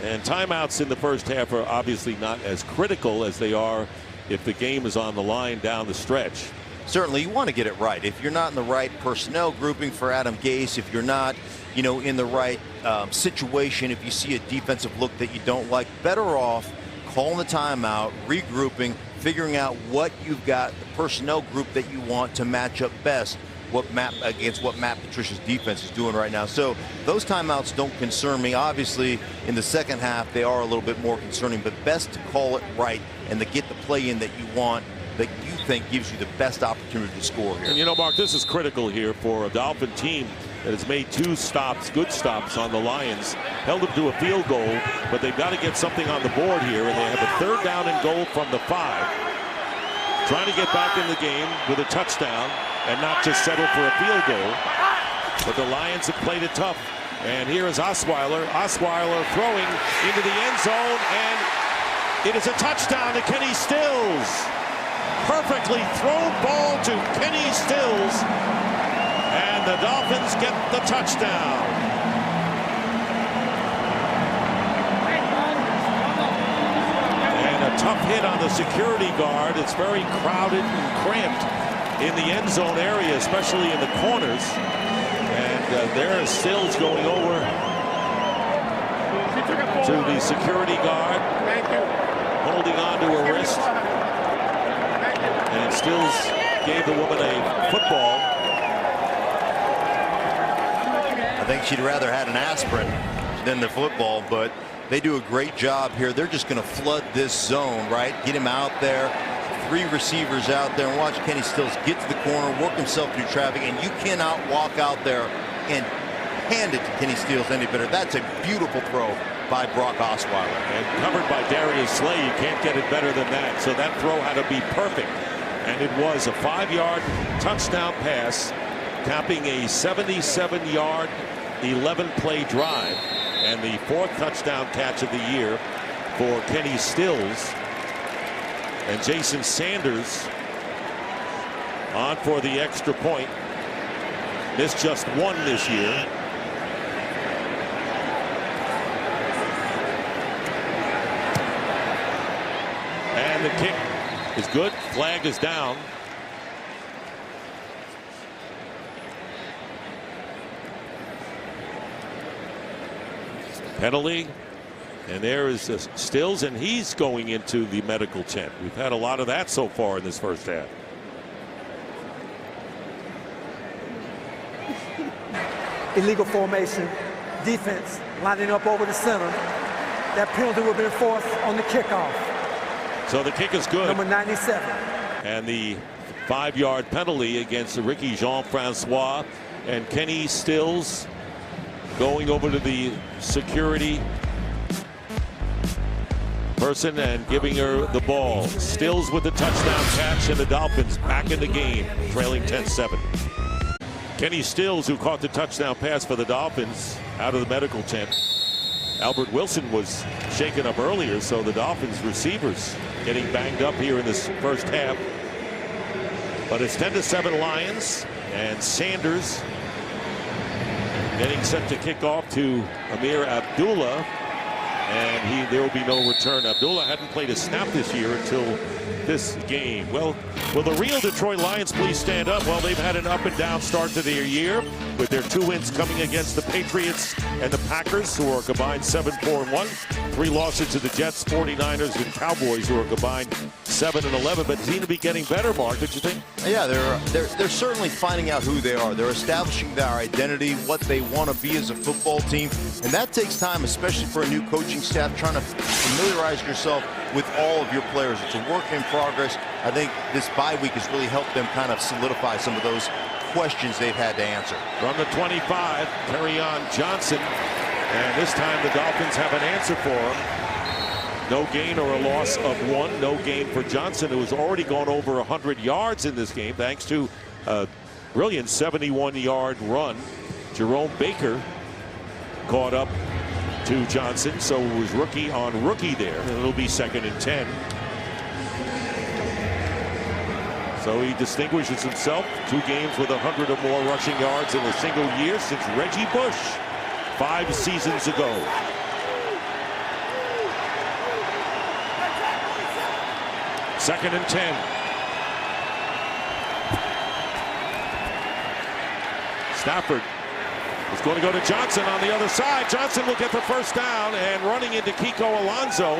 Speaker 2: And timeouts in the first half are obviously not as critical as they are if the game is on the line down the stretch.
Speaker 3: Certainly, you want to get it right. If you're not in the right personnel grouping for Adam Gase, if you're not, in the right situation, if you see a defensive look that you don't like, better off calling the timeout, regrouping, figuring out what you've got, the personnel group that you want to match up best against what Matt Patricia's defense is doing right now. So those timeouts don't concern me. Obviously, in the second half, they are a little bit more concerning, but best to call it right and to get the play in that you want, that you think gives you the best opportunity to score here.
Speaker 2: And Mark, this is critical here for a Dolphin team that has made 2 stops, good stops on the Lions, held them to a field goal, but they've got to get something on the board here, and they have a 3rd down and goal from the 5. Trying to get back in the game with a touchdown and not just settle for a field goal. But the Lions have played it tough. And here is Osweiler. Osweiler throwing into the end zone, and it is a touchdown to Kenny Stills. Perfectly thrown ball to Kenny Stills. And the Dolphins get the touchdown. Tough hit on the security guard. It's very crowded and cramped in the end zone area, especially in the corners. And there is Stills going over to the security guard, holding on to her wrist. And Stills gave the woman a football.
Speaker 3: I think she'd rather had an aspirin than the football, but they do a great job here. They're just going to flood this zone, right? Get him out there. 3 receivers out there, and watch Kenny Stills get to the corner, work himself through traffic, and you cannot walk out there and hand it to Kenny Stills any better. That's a beautiful throw by Brock Osweiler.
Speaker 2: And covered by Darius Slay, you can't get it better than that. So that throw had to be perfect. And it was a 5-yard touchdown pass, capping a 77-yard, 11-play drive, and the 4th touchdown catch of the year for Kenny Stills. And Jason Sanders on for the extra point. Missed just 1 this year. And the kick is good. Flag is down. Penalty. And there is Stills, and he's going into the medical tent. We've had a lot of that so far in this first half.
Speaker 5: Illegal formation, defense lining up over the center. That penalty will be enforced on the kickoff.
Speaker 2: So the kick is good.
Speaker 5: Number 97.
Speaker 2: And the 5-yard penalty against Ricky Jean-Francois, and Kenny Stills going over to the security person and giving her the ball. Stills with the touchdown catch, and the Dolphins back in the game, trailing 10-7. Kenny Stills, who caught the touchdown pass for the Dolphins, out of the medical tent. Albert Wilson was shaken up earlier, so the Dolphins receivers getting banged up here in this first half. But it's 10-7 Lions, and Sanders getting set to kick off to Amir Abdullah, and there will be no return. Abdullah hadn't played a snap this year until this game. Well, will the real Detroit Lions please stand up? Well, they've had an up and down start to their year, with their 2 wins coming against the Patriots and the Packers, who are combined 7-4-1. 3 losses to the Jets, 49ers, and Cowboys, who are combined 7-11. But seem to be getting better, Mark, don't you think?
Speaker 3: Yeah, they're certainly finding out who they are. They're establishing their identity, what they want to be as a football team, and that takes time, especially for a new coaching staff, trying to familiarize yourself with all of your players. It's a work in progress. I think this bye week has really helped them kind of solidify some of those questions they've had to answer.
Speaker 2: From the 25, Kerryon Johnson, and this time the Dolphins have an answer for him. No gain or a loss of 1. No gain for Johnson, who has already gone over 100 yards in this game, thanks to a brilliant 71-yard run. Jerome Baker caught up to Johnson, so it was rookie on rookie there. And it'll be 2nd and 10. So he distinguishes himself. 2 games with 100 or more rushing yards in a single year since Reggie Bush 5 seasons ago. Second and 10. Stafford is going to go to Johnson on the other side. Johnson will get the first down, and running into Kiko Alonso,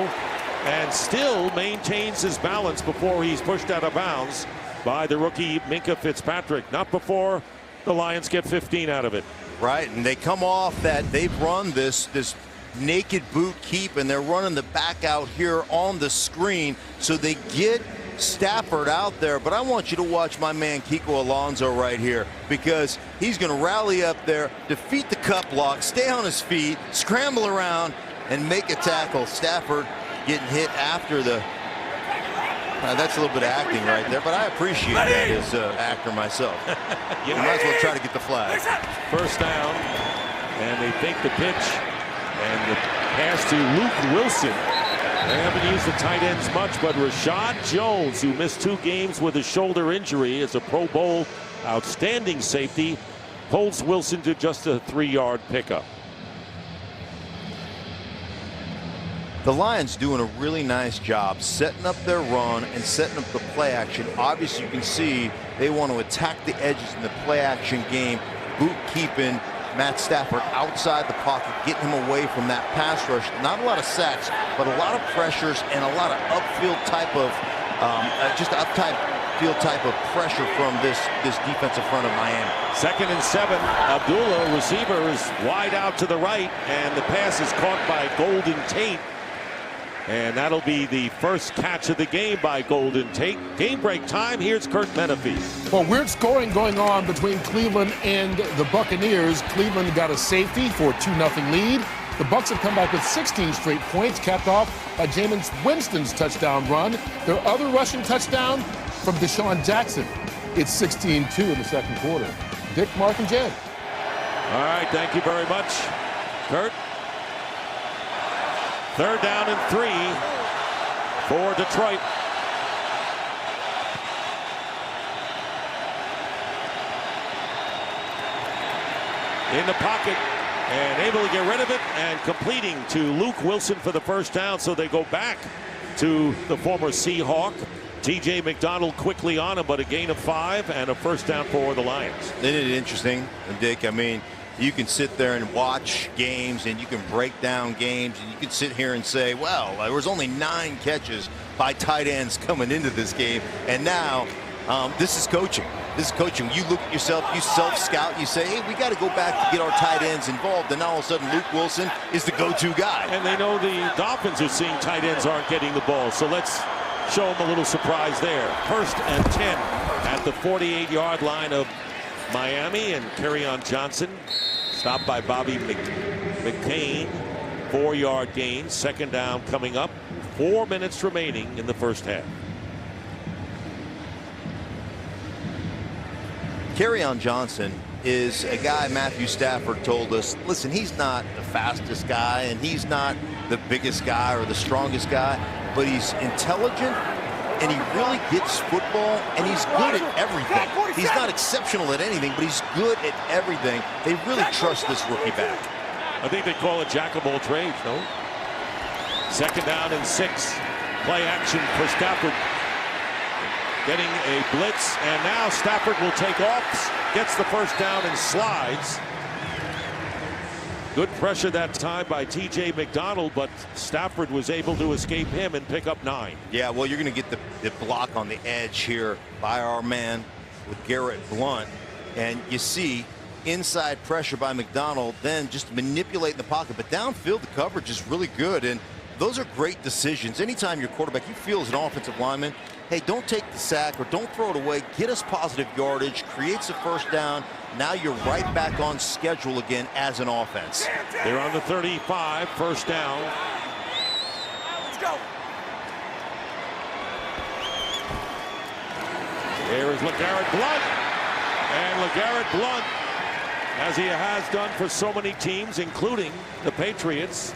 Speaker 2: and still maintains his balance before he's pushed out of bounds by the rookie Minkah Fitzpatrick. Not before the Lions get 15 out of it.
Speaker 3: Right, and they come off that they've run this naked boot keep, and they're running the back out here on the screen, so they get Stafford out there. But I want you to watch my man Kiko Alonso right here, because he's going to rally up there, defeat the cut block, stay on his feet, scramble around, and make a tackle. Stafford getting hit after the that's a little bit of acting right there, but I appreciate that as an actor myself. You might as well try to get the flag.
Speaker 2: First down, and they fake the pitch, and the pass to Luke Wilson. They haven't used the tight ends much, but Rashad Jones, who missed 2 games with a shoulder injury, is a Pro Bowl outstanding safety, holds Wilson to just a 3-yard pickup.
Speaker 3: The Lions doing a really nice job setting up their run and setting up the play action. Obviously, you can see they want to attack the edges in the play action game, boot keeping Matt Stafford outside the pocket, getting him away from that pass rush. Not a lot of sacks, but a lot of pressures and a lot of upfield type of, field type of pressure from this defensive front of Miami.
Speaker 2: 2nd and 7. Abdullah, receiver, is wide out to the right, and the pass is caught by Golden Tate. And that'll be the first catch of the game by Golden Tate. Game break time. Here's Kurt Menefee.
Speaker 7: Well, weird scoring going on between Cleveland and the Buccaneers. Cleveland got a safety for a 2-0 lead. The Bucs have come back with 16 straight points, capped off by Jameis Winston's touchdown run. Their other rushing touchdown from Deshaun Jackson. It's 16-2 in the second quarter. Dick, Mark, and Jed.
Speaker 2: All right, thank you very much, Kurt. Third down and 3 for Detroit. In the pocket and able to get rid of it and completing to Luke Wilson for the first down. So they go back to the former Seahawk. T.J. McDonald quickly on him, but a gain of 5 and a first down for the Lions.
Speaker 3: Isn't it interesting, Dick? I mean, you can sit there and watch games and you can break down games and you can sit here and say, well, there was only 9 catches by tight ends coming into this game. And now this is coaching. This is coaching. You look at yourself, you self-scout, you say, hey, we got to go back to get our tight ends involved. And now all of a sudden Luke Wilson is the go-to guy.
Speaker 2: And they know the Dolphins are seeing tight ends aren't getting the ball. So let's show them a little surprise there. First and 10 at the 48-yard line of Miami, and Kerryon Johnson stopped by Bobby McCain. 4-yard gain. Second down coming up. 4 minutes remaining in the first half.
Speaker 3: Kerryon Johnson is a guy Matthew Stafford told us, listen, he's not the fastest guy and he's not the biggest guy or the strongest guy, but he's intelligent and he really gets football and he's good at everything. He's not exceptional at anything, but he's good at everything. They really trust this rookie back.
Speaker 2: I think they call it jack of all trades, no? Second down and 6. Play action for Stafford. Getting a blitz, and now Stafford will take off, gets the first down and slides. Good pressure that time by T.J. McDonald, but Stafford was able to escape him and pick up 9.
Speaker 3: Yeah, well, you're going to get the block on the edge here by our man with Garrett Blunt. And you see inside pressure by McDonald, then just manipulating the pocket. But downfield, the coverage is really good. And those are great decisions. Anytime your quarterback, you feel as an offensive lineman, hey, don't take the sack or don't throw it away. Get us positive yardage, creates a first down. Now you're right back on schedule again as an offense.
Speaker 2: They're on the 35, first down.
Speaker 4: Let's go.
Speaker 2: Here is LeGarrette Blount. And LeGarrette Blount, as he has done for so many teams, including the Patriots,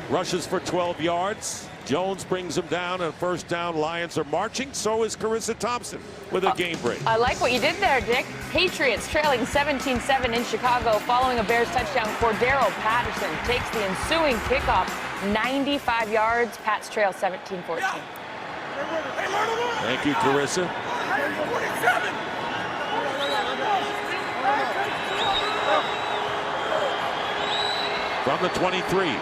Speaker 2: rushes for 12 yards. Jones brings him down, and first down. Lions are marching. So is Carissa Thompson with a game break.
Speaker 6: I like what you did there, Dick. Patriots trailing 17-7 in Chicago following a Bears touchdown. Cordero Patterson takes the ensuing kickoff 95 yards. Pats trail 17-14.
Speaker 2: Thank you, Carissa. From the 23.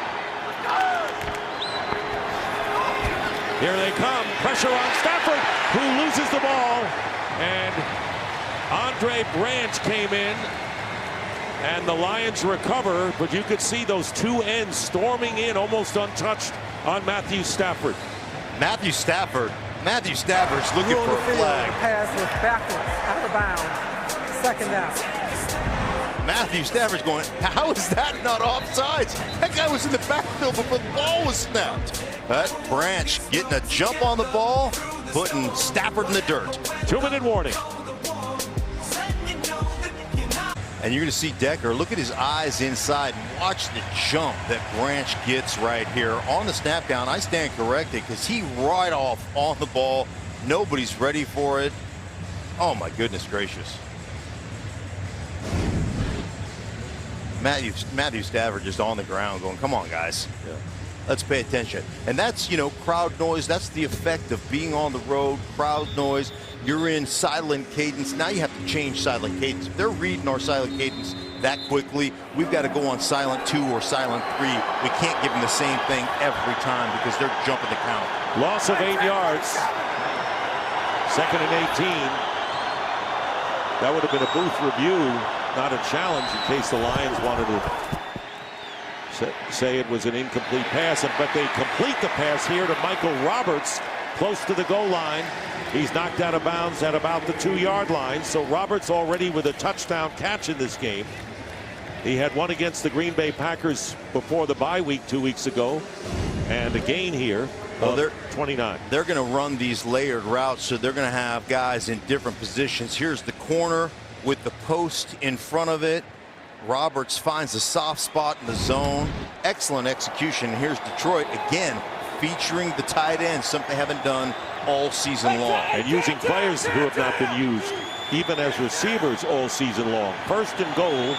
Speaker 2: Here they come. Pressure on Stafford, who loses the ball. And Andre Branch came in. And the Lions recover. But you could see those two ends storming in almost untouched on Matthew Stafford.
Speaker 3: Matthew Stafford's looking for a flag.
Speaker 5: Pass was backwards, out of bounds. Second down.
Speaker 3: Matthew Stafford's going, how is that not offsides? That guy was in the backfield before the ball was snapped. But Branch getting a jump on the ball, putting Stafford in the dirt.
Speaker 2: 2-minute warning.
Speaker 3: And you're going to see Decker, look at his eyes inside. Watch the jump that Branch gets right here. On the snap down, I stand corrected because he right off on the ball. Nobody's ready for it. Oh, my goodness gracious. Matthew Stafford just on the ground going, come on, guys. Yeah. Let's pay attention. And that's, you know, crowd noise. That's the effect of being on the road, crowd noise. You're in silent cadence. Now you have to change silent cadence. If they're reading our silent cadence that quickly, we've got to go on silent 2 or silent 3. We can't give them the same thing every time because they're jumping the count.
Speaker 2: Loss of 8 yards. Second and 18. That would have been a booth review, not a challenge in case the Lions wanted to say it was an incomplete pass, but they complete the pass here to Michael Roberts, close to the goal line. He's knocked out of bounds at about the 2-yard line. So Roberts already with a touchdown catch in this game. He had one against the Green Bay Packers before the bye week 2 weeks ago, and a gain here. Well, they're 29.
Speaker 3: They're going to run these layered routes, so they're going to have guys in different positions. Here's the corner with the post in front of it. Roberts finds a soft spot in the zone. Excellent execution. Here's Detroit again, featuring the tight end, something they haven't done all season long.
Speaker 2: And using players who have not been used even as receivers all season long. First and goal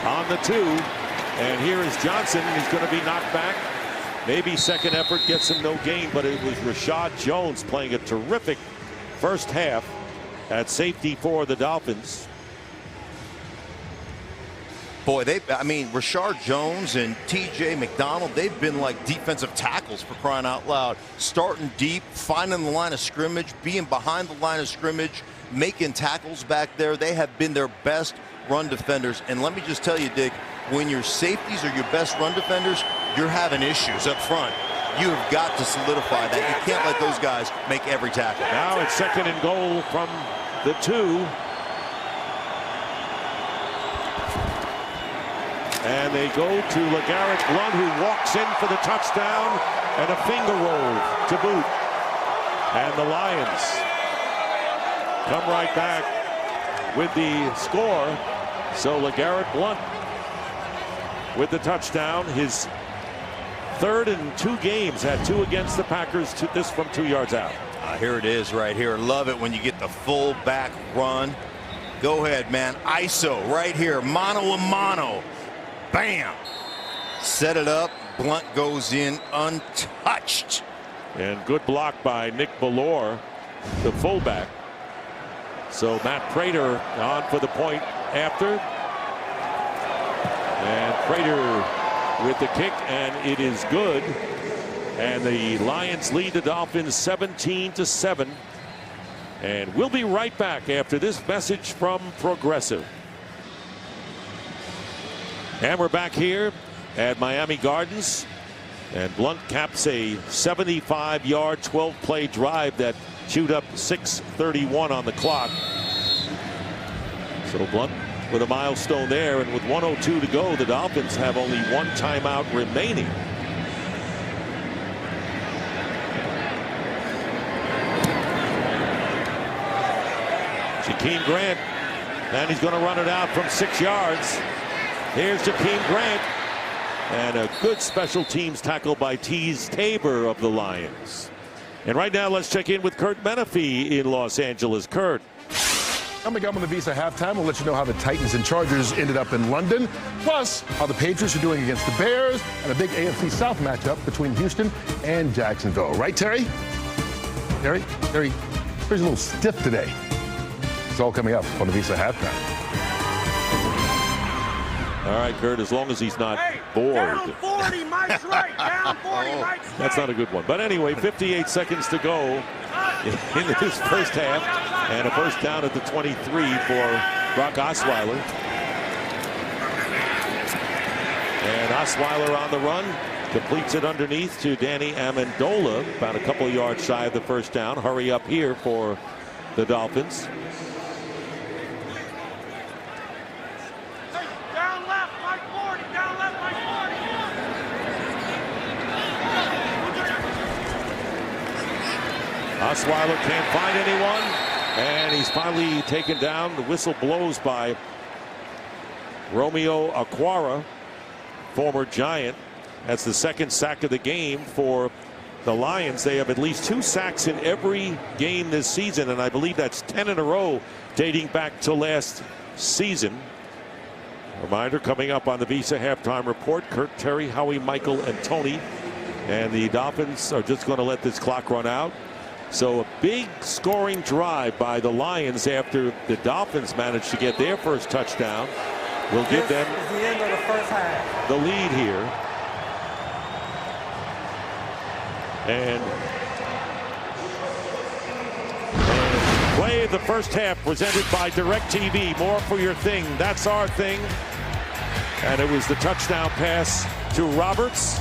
Speaker 2: on the 2. And here is Johnson. He's going to be knocked back. Maybe second effort gets him no gain, but it was Rashad Jones playing a terrific first half at safety for the Dolphins.
Speaker 3: Boy, Rashard Jones and T.J. McDonald, they've been like defensive tackles, for crying out loud. Starting deep, finding the line of scrimmage, being behind the line of scrimmage, making tackles back there. They have been their best run defenders. And let me just tell you, Dick, when your safeties are your best run defenders, you're having issues up front. You have got to solidify that. You can't let those guys make every tackle.
Speaker 2: Now it's second and goal from the 2. And they go to LeGarrette Blount, who walks in for the touchdown, and a finger roll to boot. And the Lions come right back with the score. So LeGarrette Blount with the touchdown, his third in 2 games, had 2 against the Packers, this from 2 yards out.
Speaker 3: Here it is right here. Love it when you get the full back run. Go ahead, man. ISO right here, mano a mano. Bam! Set it up. Blount goes in untouched.
Speaker 2: And good block by Nick Bellore, the fullback. So Matt Prater on for the point after. And Prater with the kick, and it is good. And the Lions lead the Dolphins 17-7. And we'll be right back after this message from Progressive. And we're back here at Miami Gardens, and Blount caps a 75-yard 12-play drive that chewed up 6:31 on the clock. So Blount with a milestone there, and with 1:02 to go, the Dolphins have only 1 timeout remaining. Jakeem Grant, and he's going to run it out from 6 yards. Here's Jakeem Grant, and a good special teams tackle by Teez Tabor of the Lions. And right now, let's check in with Kurt Menefee in Los Angeles. Kurt.
Speaker 7: Coming up on the Visa halftime, we'll let you know how the Titans and Chargers ended up in London, plus how the Patriots are doing against the Bears, and a big AFC South matchup between Houston and Jacksonville. Right, Terry? Terry's a little stiff today. It's all coming up on the Visa halftime.
Speaker 2: All right, Kurt, as long as he's not bored.
Speaker 4: Down 40, Mike's right. Down 40, Mike's right.
Speaker 2: That's not a good one. But anyway, 58 seconds to go in this first half. And a first down at the 23 for Brock Osweiler. And Osweiler on the run. Completes it underneath to Danny Amendola. About a couple yards shy of the first down. Hurry up here for the Dolphins. Osweiler can't find anyone, and he's finally taken down. The whistle blows by Romeo Okwara, former Giant. That's the second sack of the game for the Lions. They have at least 2 sacks in every game this season, and I believe that's 10 in a row dating back to last season. Reminder coming up on the Visa halftime report: Kurt, Terry, Howie, Michael, and Tony. And the Dolphins are just going to let this clock run out. So a big scoring drive by the Lions after the Dolphins managed to get their first touchdown will give them
Speaker 5: the end of the first half.
Speaker 2: The lead here. And play of the first half presented by DirecTV. More for your thing. That's our thing. And it was the touchdown pass to Roberts.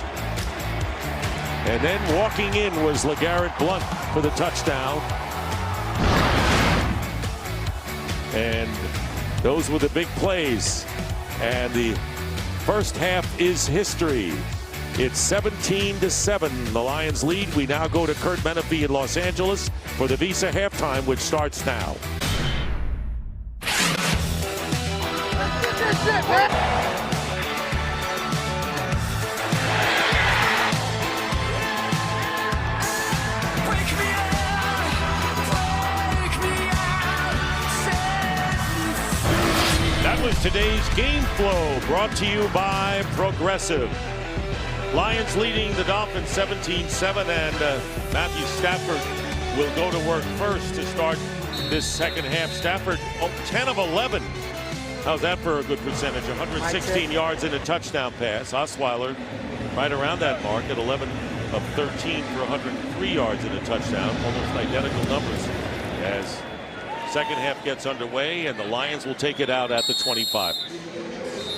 Speaker 2: And then walking in was LeGarrette Blount for the touchdown. And those were the big plays. And the first half is history. It's 17-7. The Lions lead. We now go to Kurt Menefee in Los Angeles for the Visa halftime, which starts now. That was today's game flow, brought to you by Progressive. Lions leading the Dolphins 17-7, and Matthew Stafford will go to work first to start this second half. Stafford, 10 of 11. How's that for a good percentage? 116 yards and a touchdown pass. Osweiler right around that mark at 11 of 13 for 103 yards and a touchdown. Almost identical numbers as second half gets underway, and the Lions will take it out at the 25.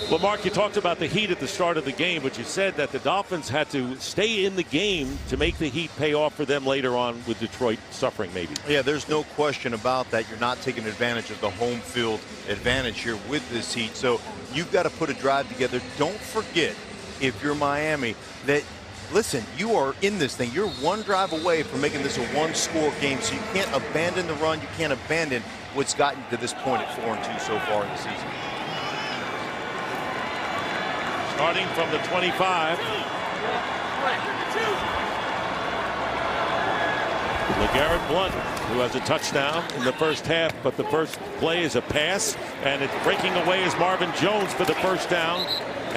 Speaker 2: Well, Mark, you talked about the Heat at the start of the game, but you said that the Dolphins had to stay in the game to make the Heat pay off for them later on, with Detroit suffering maybe.
Speaker 3: Yeah, there's no question about that. You're not taking advantage of the home field advantage here with this Heat. So you've got to put a drive together. Don't forget, if you're Miami, that, listen, you are in this thing. You're one drive away from making this a one-score game, so you can't abandon the run. You can't abandon what's gotten to this point at 4-2 so far in the season.
Speaker 2: Starting from the 25. LeGarrette Blount, who has a touchdown in the first half, but the first play is a pass, and it's breaking away is Marvin Jones for the first down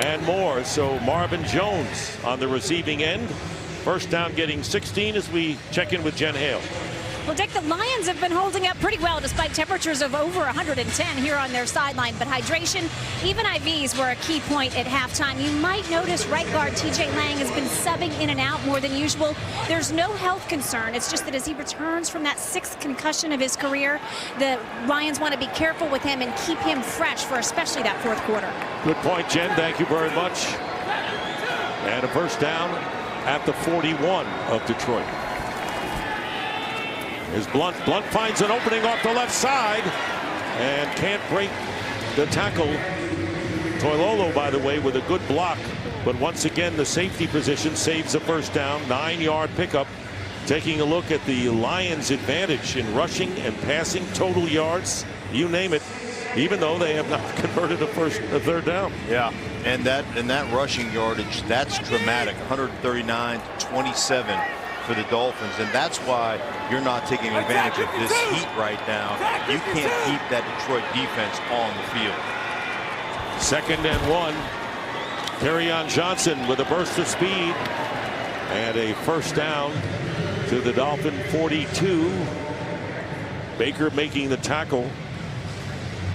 Speaker 2: and more. So Marvin Jones on the receiving end. First down getting 16 as we check in with Jen Hale.
Speaker 1: Well, Dick, the Lions have been holding up pretty well despite temperatures of over 110 here on their sideline. But hydration, even IVs, were a key point at halftime. You might notice right guard TJ Lang has been subbing in and out more than usual. There's no health concern. It's just that as he returns from that 6th concussion of his career, the Lions want to be careful with him and keep him fresh for especially that fourth quarter.
Speaker 2: Good point, Jen. Thank you very much. And a first down at the 41 of Detroit. Is Blount finds an opening off the left side and can't break the tackle. Toilolo, by the way, with a good block, but once again the safety position saves the first down. 9-yard pickup. Taking a look at the Lions' advantage in rushing and passing, total yards, you name it, even though they have not converted a third down.
Speaker 3: Yeah, and that rushing yardage, that's dramatic. 139-27 for the Dolphins, and that's why you're not taking advantage of this heat right now. You can't keep that Detroit defense on the field.
Speaker 2: 2nd and 1. Kerryon Johnson with a burst of speed and a first down to the Dolphin 42. Baker making the tackle.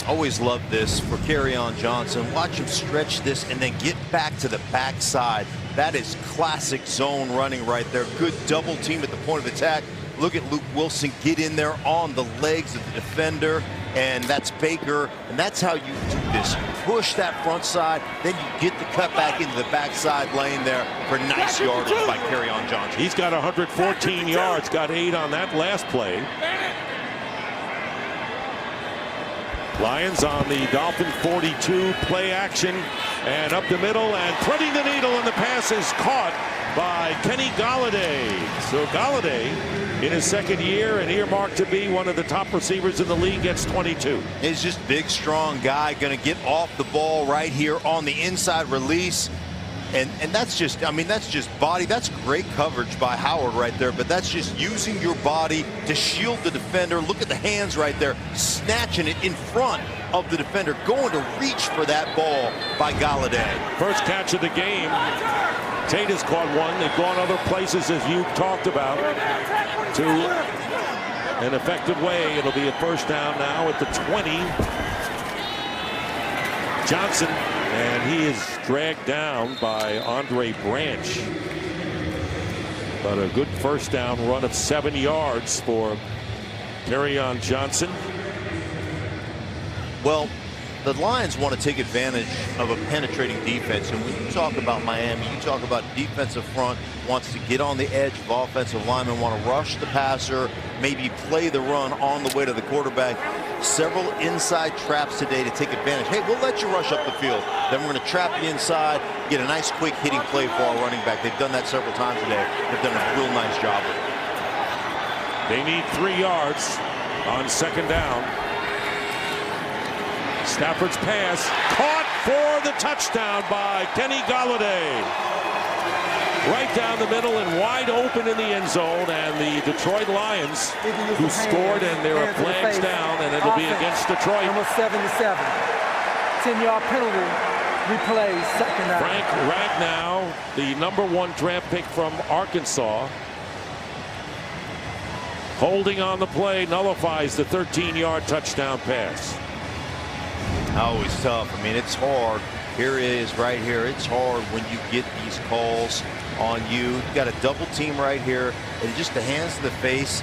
Speaker 3: Always love this for Kerryon Johnson. Watch him stretch this and then get back to the backside. That is classic zone running right there. Good double team at the point of attack. Look at Luke Wilson get in there on the legs of the defender, and that's Baker, and that's how you do this. You push that front side, then you get the cut back into the backside lane there for nice yardage by Kerryon Johnson.
Speaker 2: He's got 114 yards, got 8 on that last play. Lions on the Dolphin 42, play action, and up the middle, and threading the needle, and the pass is caught by Kenny Golladay. So Golladay, in his second year and earmarked to be one of the top receivers in the league, gets 22.
Speaker 3: He's just big, strong guy, going to get off the ball right here on the inside release. And that's just, I mean, that's just body. That's great coverage by Howard right there, but that's just using your body to shield the defender. Look at the hands right there, snatching it in front of the defender, going to reach for that ball by Golladay.
Speaker 2: First catch of the game. Tate has caught one. They've gone other places, as you talked about, to an effective way. It'll be a first down now at the 20. Johnson, and he is dragged down by Andre Branch. But a good first down run of 7 yards for Kerryon Johnson.
Speaker 3: Well, the Lions want to take advantage of a penetrating defense. And when you talk about Miami, you talk about defensive front wants to get on the edge of offensive linemen, want to rush the passer, maybe play the run on the way to the quarterback. Several inside traps today to take advantage. Hey, we'll let you rush up the field. Then we're going to trap you inside, get a nice quick hitting play for our running back. They've done that several times today. They've done a real nice job with it.
Speaker 2: They need 3 yards on second down. Stafford's pass caught for the touchdown by Kenny Golladay. Right down the middle and wide open in the end zone, and the Detroit Lions, who scored, and there are flags down, and it'll be against Detroit.
Speaker 5: Number 77. 10-yard penalty. Replay, second down.
Speaker 2: Frank Ragnow, the #1 draft pick from Arkansas, holding on the play, nullifies the 13-yard touchdown pass.
Speaker 3: Always tough. I mean, it's hard. Here it is right here. It's hard when you get these calls on you. You got a double team right here, and just the hands to the face.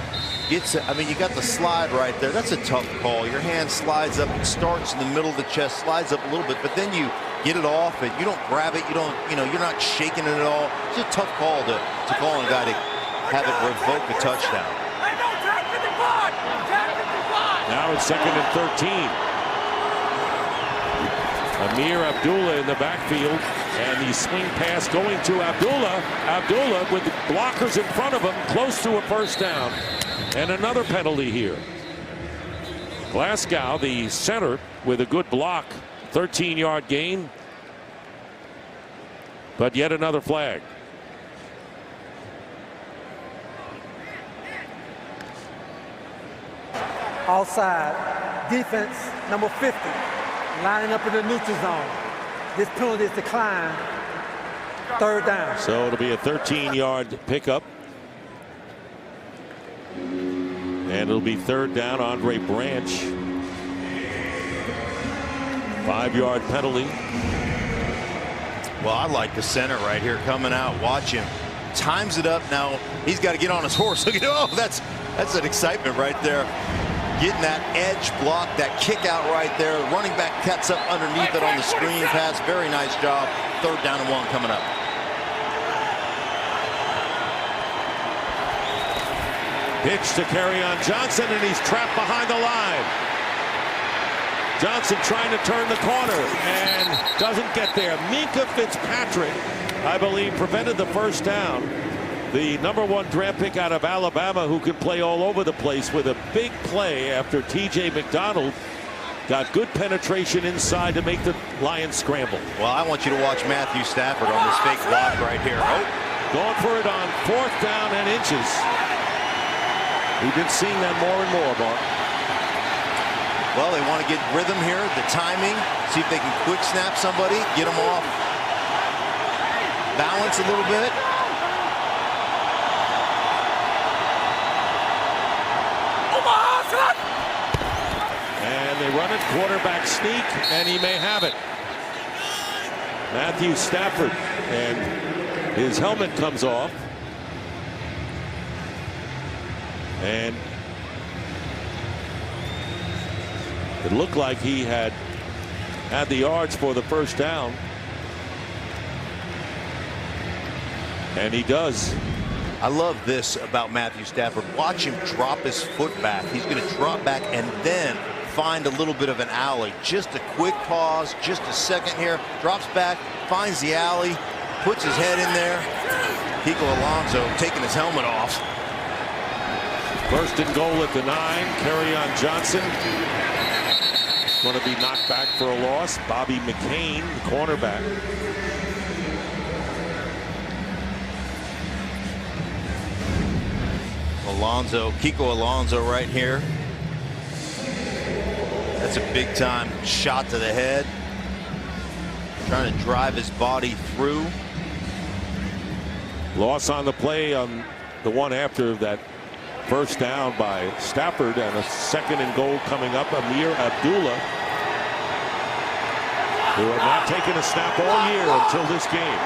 Speaker 3: Gets it. I mean, you got the slide right there. That's a tough call. Your hand slides up. It starts in the middle of the chest, slides up a little bit, but then you get it off, and you don't grab it. You don't, you're not shaking it at all. It's a tough call to call on a guy to have it revoke a touchdown.
Speaker 2: Now it's 2nd and 13. Amir Abdullah in the backfield, and the swing pass going to Abdullah. Abdullah with the blockers in front of him, close to a first down. And another penalty here. Glasgow, the center, with a good block. 13-yard gain. But yet another flag.
Speaker 5: Outside. Defense, number 50. Lining up in the neutral zone. This penalty is declined. Third down.
Speaker 2: So it'll be a 13-yard pickup. And it'll be third down. Andre Branch. 5-yard penalty.
Speaker 3: Well, I like the center right here coming out. Watch him. Times it up. Now he's got to get on his horse. Look at, oh, that's an excitement right there. Getting that edge block, that kick out right there. Running back cuts up underneath it on the screen pass. Very nice job. Third down and 1 coming up.
Speaker 2: Pitch to Kerryon Johnson, and he's trapped behind the line. Johnson trying to turn the corner and doesn't get there. Minka Fitzpatrick, I believe, prevented the first down. The #1 draft pick out of Alabama, who can play all over the place, with a big play after T.J. McDonald got good penetration inside to make the Lions scramble.
Speaker 3: Well, I want you to watch Matthew Stafford on this fake block right here. Oh,
Speaker 2: going for it on 4th down and inches. We've been seeing that more and more, Mark.
Speaker 3: Well, they want to get rhythm here, the timing, see if they can quick snap somebody, get them off balance a little bit.
Speaker 2: And they run it, quarterback sneak, and he may have it. Matthew Stafford, and his helmet comes off. And it looked like he had the yards for the first down. And he does.
Speaker 3: I love this about Matthew Stafford. Watch him drop his foot back. He's going to drop back and then find a little bit of an alley. Just a quick pause, just a second here. Drops back, finds the alley, puts his head in there. Kiko Alonso taking his helmet off.
Speaker 2: First and goal at the 9. Kerryon Johnson going to be knocked back for a loss. Bobby McCain, the cornerback.
Speaker 3: Kiko Alonso right here. That's a big time shot to the head. Trying to drive his body through.
Speaker 2: Loss on the play on the one after that first down by Stafford, and a second and goal coming up. Amir Abdullah, who had not taken a snap all year until this game.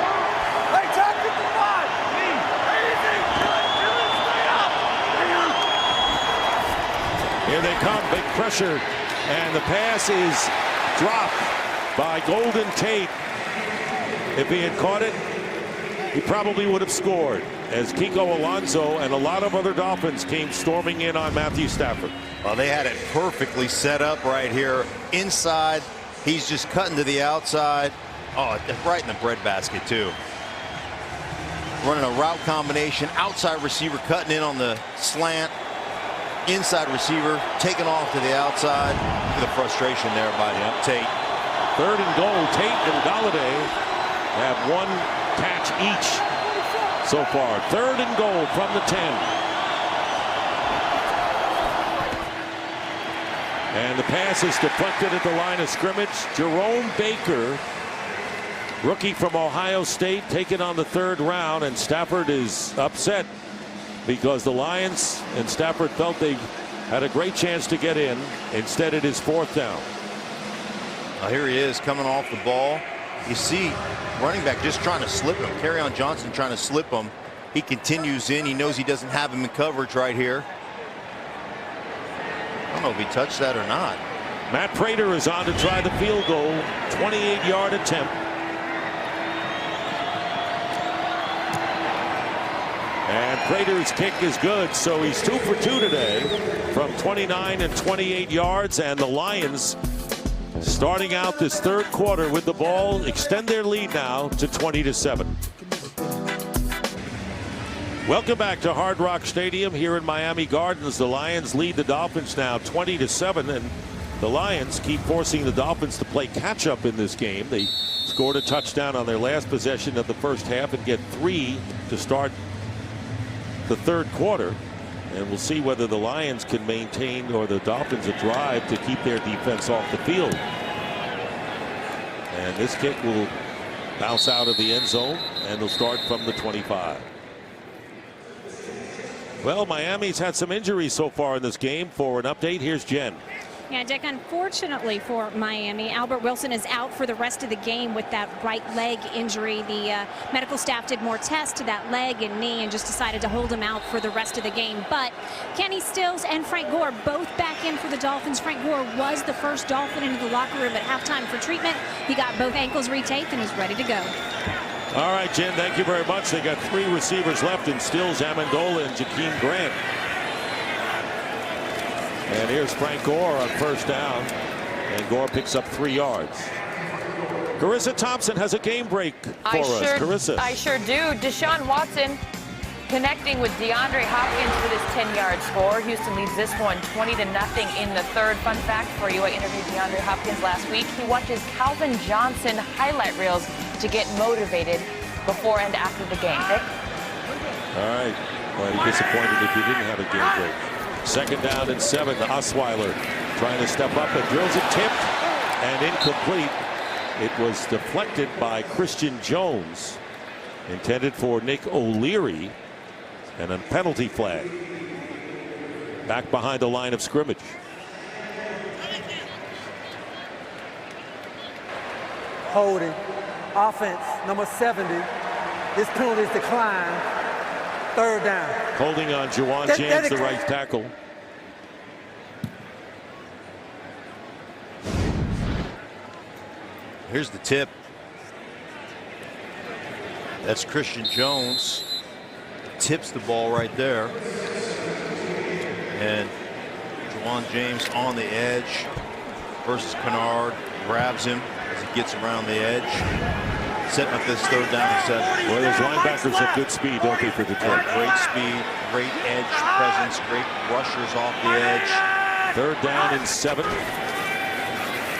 Speaker 2: Here they come, big pressure, and the pass is drop by Golden Tate. If he had caught it, he probably would have scored, as Kiko Alonso and a lot of other Dolphins came storming in on Matthew Stafford.
Speaker 3: Well, they had it perfectly set up right here. Inside, he's just cutting to the outside. Oh, right in the breadbasket, too. Running a route combination, outside receiver cutting in on the slant, inside receiver taking off to the outside. Look at the frustration there by Tate.
Speaker 2: 3rd and goal. Tate and Galladay have 1 catch each so far. 3rd and goal from the 10. And the pass is deflected at the line of scrimmage. Jerome Baker, rookie from Ohio State, taken on the 3rd round, and Stafford is upset because the Lions and Stafford felt they had a great chance to get in. Instead, it is 4th down.
Speaker 3: Now here he is coming off the ball. You see running back just trying to slip him. Kerryon Johnson trying to slip him. He continues in. He knows he doesn't have him in coverage right here. I don't know if he touched that or not.
Speaker 2: Matt Prater is on to try the field goal. 28-yard attempt. And Prater's kick is good, so he's 2 for 2 today from 29 and 28 yards. And the Lions, starting out this 3rd quarter with the ball, extend their lead now to 20-7. Welcome back to Hard Rock Stadium here in Miami Gardens. The Lions lead the Dolphins now 20-7, and the Lions keep forcing the Dolphins to play catch up in this game. They scored a touchdown on their last possession of the first half and get 3 to start the 3rd quarter. And we'll see whether the Lions can maintain, or the Dolphins, a drive to keep their defense off the field. And this kick will bounce out of the end zone, and they'll start from the 25. Well, Miami's had some injuries so far in this game. For an update, here's Jen.
Speaker 1: Yeah, Dick, unfortunately for Miami, Albert Wilson is out for the rest of the game with that right leg injury. The medical staff did more tests to that leg and knee and just decided to hold him out for the rest of the game. But Kenny Stills and Frank Gore both back in for the Dolphins. Frank Gore was the first Dolphin into the locker room at halftime for treatment. He got both ankles retaped and is ready to go.
Speaker 2: All right, Jen, thank you very much. They got 3 receivers left in Stills, Amendola, and Jakeem Grant. And here's Frank Gore on 1st down, and Gore picks up 3 yards. Carissa Thompson has a game break for us. Carissa.
Speaker 6: I sure do. Deshaun Watson connecting with DeAndre Hopkins for this 10-yard score. Houston leads this one 20-0 in the 3rd. Fun fact for you, I interviewed DeAndre Hopkins last week. He watches Calvin Johnson highlight reels to get motivated before and after the game. Dick?
Speaker 2: All right. Well, I'd be disappointed if you didn't have a game break. 2nd down and 7. Osweiler trying to step up, but drills it tipped and incomplete. It was deflected by Christian Jones, intended for Nick O'Leary, and a penalty flag. Back behind the line of scrimmage.
Speaker 5: Holding. Offense, number 70. This penalty is declined. 3rd down.
Speaker 2: Holding on Juwan James, the right tackle.
Speaker 3: Here's the tip. That's Christian Jones. Tips the ball right there. And Juwan James on the edge versus Kennard. Grabs him as he gets around the edge. Setting up this 3rd down and 7.
Speaker 2: Well, those linebackers have good speed, don't they, for Detroit?
Speaker 3: Great speed, great edge presence, great rushers off the edge.
Speaker 2: 3rd down and 7.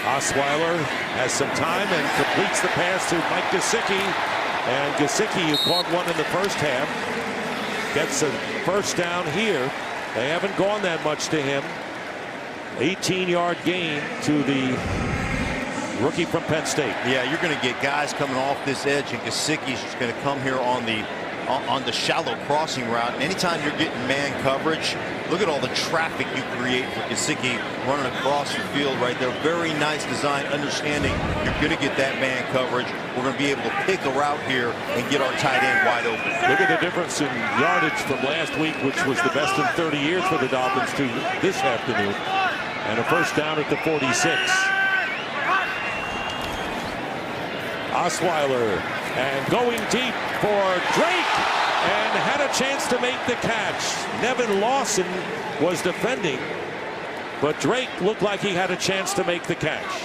Speaker 2: Osweiler has some time and completes the pass to Mike Gesicki. And Gesicki, who caught one in the first half, gets a 1st down here. They haven't gone that much to him. 18-yard gain to the rookie from Penn State.
Speaker 3: Yeah, you're going to get guys coming off this edge, and Gesicki's just going to come here on the shallow crossing route. And anytime you're getting man coverage, look at all the traffic you create for Gesicki running across the field right there. Very nice design, understanding you're going to get that man coverage. We're going to be able to pick a route here and get our tight end wide open.
Speaker 2: Look at the difference in yardage from last week, which was the best in 30 years for the Dolphins, to this afternoon. And a 1st down at the 46. Osweiler and going deep for Drake and had a chance to make the catch. Nevin Lawson was defending, but Drake looked like he had a chance to make the catch.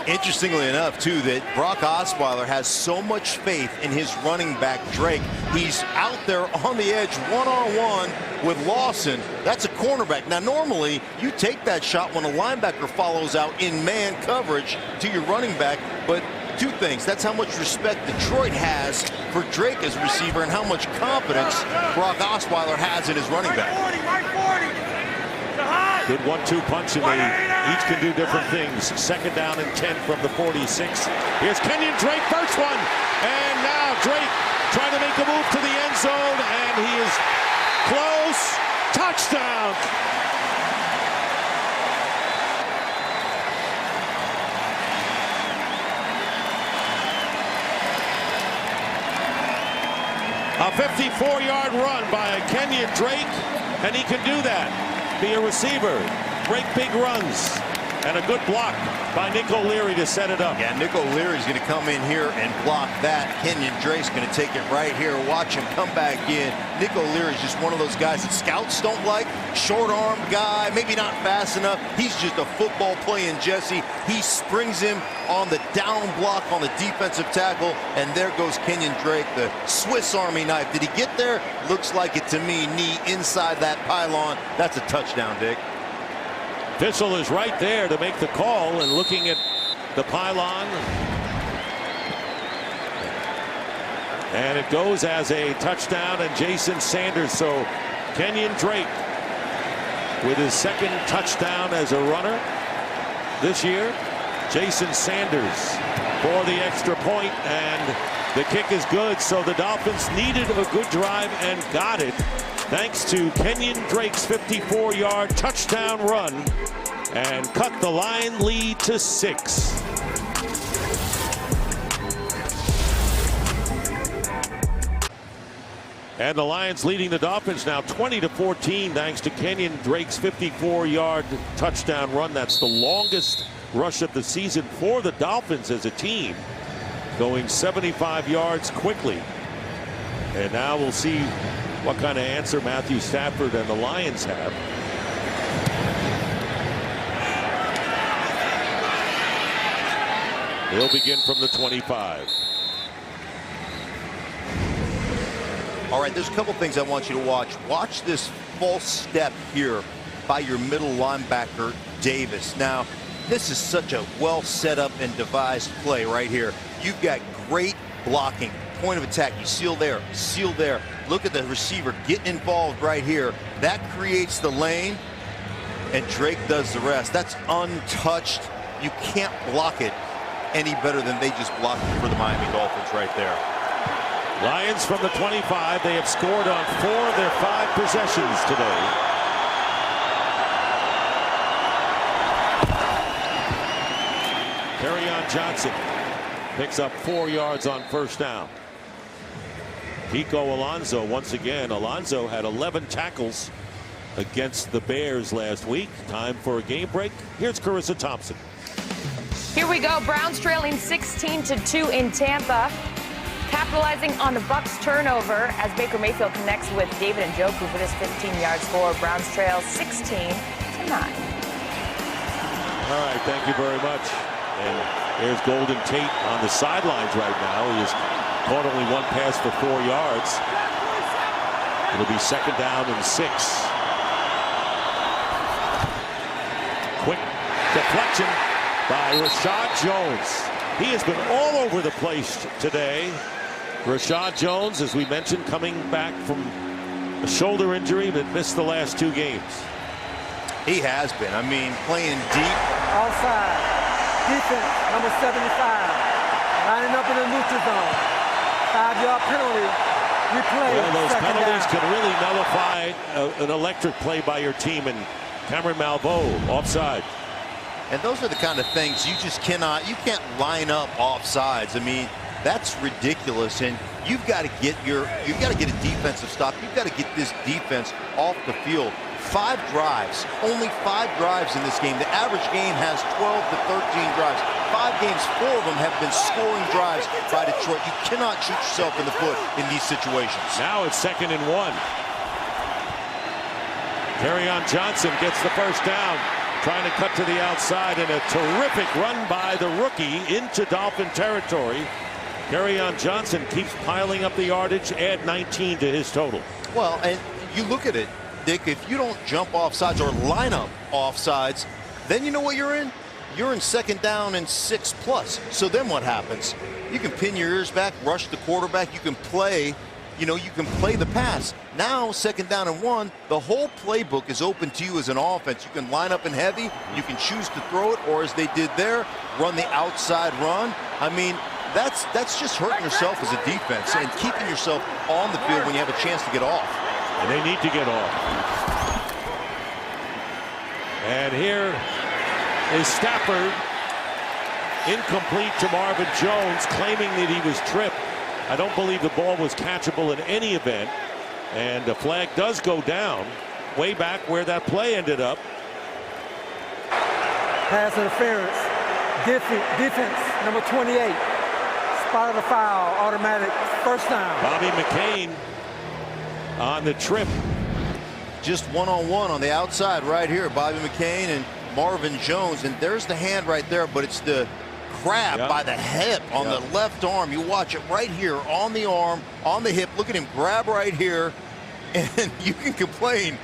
Speaker 3: Interestingly enough, too, that Brock Osweiler has so much faith in his running back, Drake. He's out there on the edge one-on-one with Lawson. That's a cornerback. Now, normally, you take that shot when a linebacker follows out in man coverage to your running back. But two things. That's how much respect Detroit has for Drake as a receiver and how much confidence Brock Osweiler has in his running back.
Speaker 2: Good 1-2 punch, and they each can do different things. Second down and 10 from the 46. Here's Kenyon Drake, first one. And now Drake trying to make a move to the end zone, and he is close. Touchdown. A 54-yard run by Kenyon Drake, and he can do that. Be a receiver, break big runs, and a good block by Nick O'Leary to set it up.
Speaker 3: Yeah, Nick O'Leary's going to come in here and block that. Kenyon Drake's going to take it right here. Watch him come back in. Nick O'Leary's just one of those guys that scouts don't like. Short-armed guy, maybe not fast enough. He's just a football playing Jesse. He springs him on the down block on the defensive tackle, and there goes Kenyon Drake, the Swiss Army knife. Did he get there? Looks like it to me. Knee inside that pylon. That's a touchdown, Dick.
Speaker 2: Bissell is right there to make the call and looking at the pylon. And it goes as a touchdown, and Jason Sanders. So Kenyon Drake with his second touchdown as a runner this year. Jason Sanders for the extra point, and the kick is good. So the Dolphins needed a good drive and got it, thanks to Kenyon Drake's 54-yard touchdown run, and cut the Lion lead to 6. And the Lions leading the Dolphins now 20-14 thanks to Kenyon Drake's 54-yard touchdown run. That's the longest rush of the season for the Dolphins as a team, going 75 yards quickly. And now we'll see what kind of answer Matthew Stafford and the Lions have. They'll begin from the 25.
Speaker 3: All right, there's a couple things I want you to watch. Watch this false step here by your middle linebacker, Davis. Now, this is such a well set up and devised play right here. You've got great blocking, point of attack. You seal there, seal there. Look at the receiver getting involved right here. That creates the lane, and Drake does the rest. That's untouched. You can't block it any better than they just blocked it for the Miami Dolphins right there.
Speaker 2: Lions from the 25. They have scored on 4 of their 5 possessions today. Kerryon Johnson picks up 4 yards on first down. Pico Alonso once again. Alonso had 11 tackles against the Bears last week. Time for a game break. Here's Carissa Thompson.
Speaker 6: Here we go. Browns trailing 16-2 in Tampa. Capitalizing on the Bucs turnover as Baker Mayfield connects with David Njoku for this 15-yard score. Browns trail 16-9.
Speaker 2: All right, thank you very much. And there's Golden Tate on the sidelines right now. He has caught only 1 pass for 4 yards. It'll be second down and 6. Quick deflection by Rashad Jones. He has been all over the place today. Rashad Jones, as we mentioned, coming back from a shoulder injury but missed the last 2 games.
Speaker 3: He has been. I mean, playing deep.
Speaker 5: Outside. Defense, number 75. Lining up in the neutral zone. 5-yard penalty. Replay.
Speaker 2: Well, those penalties can really nullify an electric play by your team. And Cameron Malveaux offside.
Speaker 3: And those are the kind of things you just cannot, you can't line up offsides. I mean, that's ridiculous. And you've got to get a defensive stop. You've got to get this defense off the field 5 drives, only 5 drives in this game. The average game has 12 to 13 drives. 5 games, 4 of them have been scoring drives by Detroit. You cannot shoot yourself in the foot in these situations.
Speaker 2: Now it's 2nd and 1. Kerryon Johnson gets the first down, trying to cut to the outside, and a terrific run by the rookie into Dolphin territory. Kerryon Johnson keeps piling up the yardage, add 19 to his total.
Speaker 3: Well, and you look at it, Dick, if you don't jump off sides or line up off sides, then you know what you're in? You're in 2nd down and 6+. So then what happens? You can pin your ears back, rush the quarterback, you can play, you can play the pass. Now, 2nd down and 1, the whole playbook is open to you as an offense. You can line up in heavy, you can choose to throw it, or as they did there, run the outside run. I mean, that's just hurting yourself as a defense and keeping yourself on the field when you have a chance to get off.
Speaker 2: And they need to get off. And here is Stafford, incomplete to Marvin Jones, claiming that he was tripped. I don't believe the ball was catchable in any event. And the flag does go down way back where that play ended up.
Speaker 5: Pass interference. Defense, number 28. Spotted a foul, automatic first down.
Speaker 2: Bobby McCain on the trip.
Speaker 3: Just one-on-one on the outside right here. Bobby McCain and Marvin Jones. And there's the hand right there, but it's the grab by the hip on the left arm. You watch it right here on the arm, on the hip. Look at him grab right here. And you can complain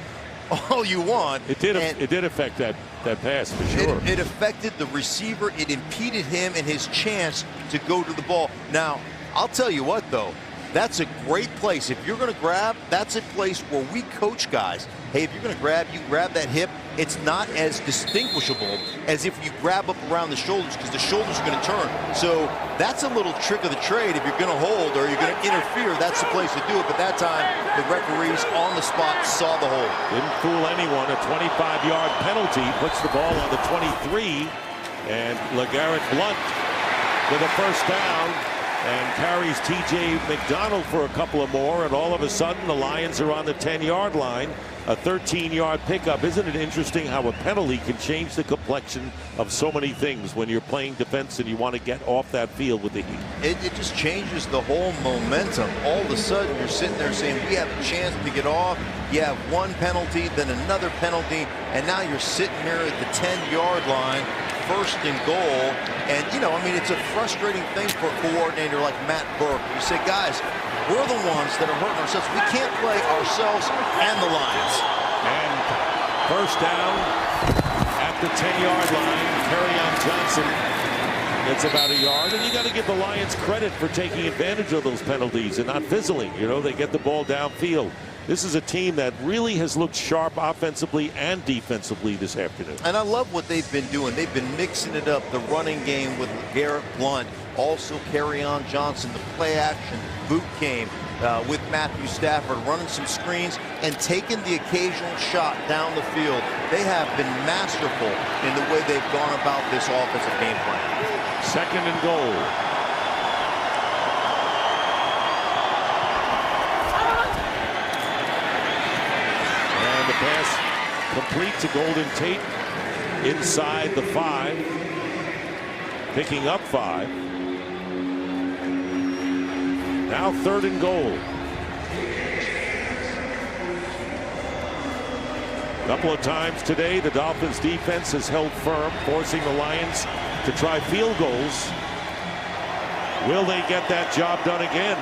Speaker 3: all you want.
Speaker 2: It did affect that pass for sure.
Speaker 3: It affected the receiver. It impeded him and his chance to go to the ball. Now, I'll tell you what, though. That's a great place. If you're going to grab, that's a place where we coach guys. Hey, if you're going to grab, you grab that hip. It's not as distinguishable as if you grab up around the shoulders, because the shoulders are going to turn. So that's a little trick of the trade. If you're going to hold or you're going to interfere, that's the place to do it. But that time, the referees on the spot saw the hold.
Speaker 2: Didn't fool anyone. A 25-yard penalty puts the ball on the 23. And LeGarrette Blount with a first down and carries T.J. McDonald for a couple of more, and all of a sudden the Lions are on the 10-yard line. A 13-yard pickup. Isn't it interesting how a penalty can change the complexion of so many things when you're playing defense and you want to get off that field with the Heat?
Speaker 3: It just changes the whole momentum. All of a sudden you're sitting there saying we have a chance to get off. You have one penalty, then another penalty, and now you're sitting here at the 10-yard line, 1st and goal. And, I mean, it's a frustrating thing for a coordinator like Matt Burke. You say, guys, we're the ones that are hurting ourselves. We can't play ourselves and the Lions.
Speaker 2: And first down at the 10-yard line. Kerryon Johnson gets about a yard. And you got to give the Lions credit for taking advantage of those penalties and not fizzling. They get the ball downfield. This is a team that really has looked sharp offensively and defensively this afternoon. And
Speaker 3: I love what they've been doing. They've been mixing it up, the running game with LeGarrette Blount, also Kerryon Johnson, the play action boot game with Matthew Stafford, running some screens and taking the occasional shot down the field. They have been masterful in the way they've gone about this offensive game plan.
Speaker 2: 2nd and goal. Pass complete to Golden Tate inside the 5, picking up 5. Now 3rd and goal. A couple of times today the Dolphins defense has held firm, forcing the Lions to try field goals. Will they get that job done again?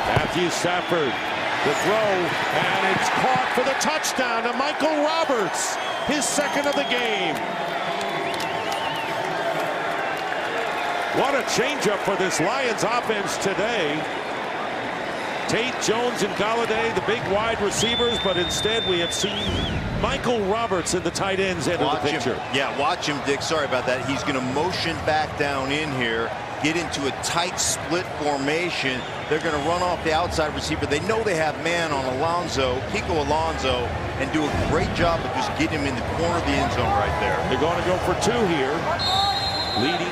Speaker 2: Matthew Stafford, the throw, and it's caught for the touchdown to Michael Roberts, his 2nd of the game. What a changeup for this Lions offense today. Tate, Jones, and Galladay, the big wide receivers, but instead we have seen Michael Roberts in the tight ends enter the picture.
Speaker 3: Yeah, watch him, Dick. Sorry about that. He's going to motion back down in here, get into a tight split formation. They're going to run off the outside receiver. They know they have man on Kiko Alonso, and do a great job of just getting him in the corner of the end zone right there.
Speaker 2: They're going to go for 2 here, leading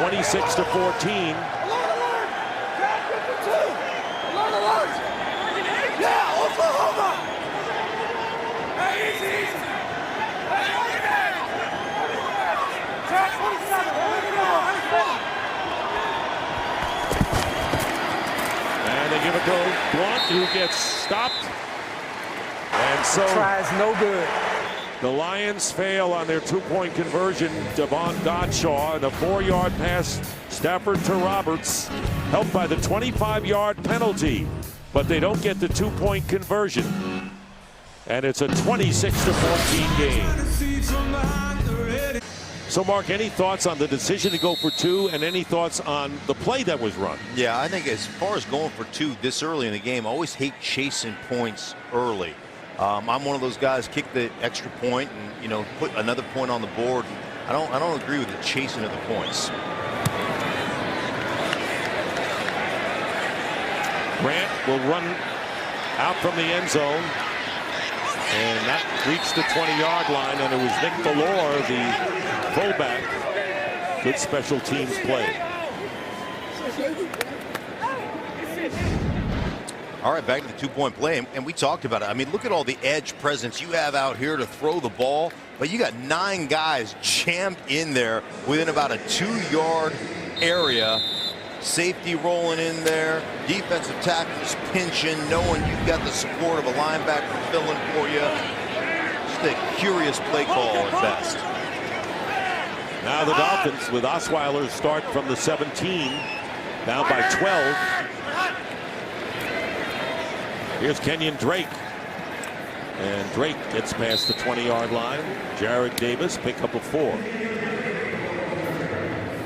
Speaker 2: 26-14.
Speaker 4: Yeah, Oklahoma! Hey, easy. Track 27,
Speaker 2: And they give it to Blunt, who gets stopped. And so
Speaker 5: Tries no good.
Speaker 2: the Lions fail on their 2-point conversion. Devon Godshaw and a 4-yard pass, Stafford to Roberts, helped by the 25-yard penalty. But they don't get the 2-point conversion. And it's a 26-14 game. So, Mark, any thoughts on the decision to go for 2, and any thoughts on the play that was run?
Speaker 3: Yeah, I think as far as going for 2 this early in the game, I always hate chasing points early. I'm one of those guys, kick the extra point and, you know, put another point on the board. I don't agree with the chasing of the points.
Speaker 2: Grant will run out from the end zone, and that reached the 20-yard line, and it was Nick Valor, the fullback. Good special teams play.
Speaker 3: All right, back to the 2-point play, and we talked about it. I mean, look at all the edge presence you have out here to throw the ball, but you got 9 guys jammed in there within about a 2-yard area. Safety rolling in there, defensive tackles pinching, knowing you've got the support of a linebacker filling for you. Just a curious play call at best.
Speaker 2: Now the Dolphins with Osweiler start from the 17, down by 12. Here's Kenyon Drake. And Drake gets past the 20-yard line. Jared Davis pick up a 4.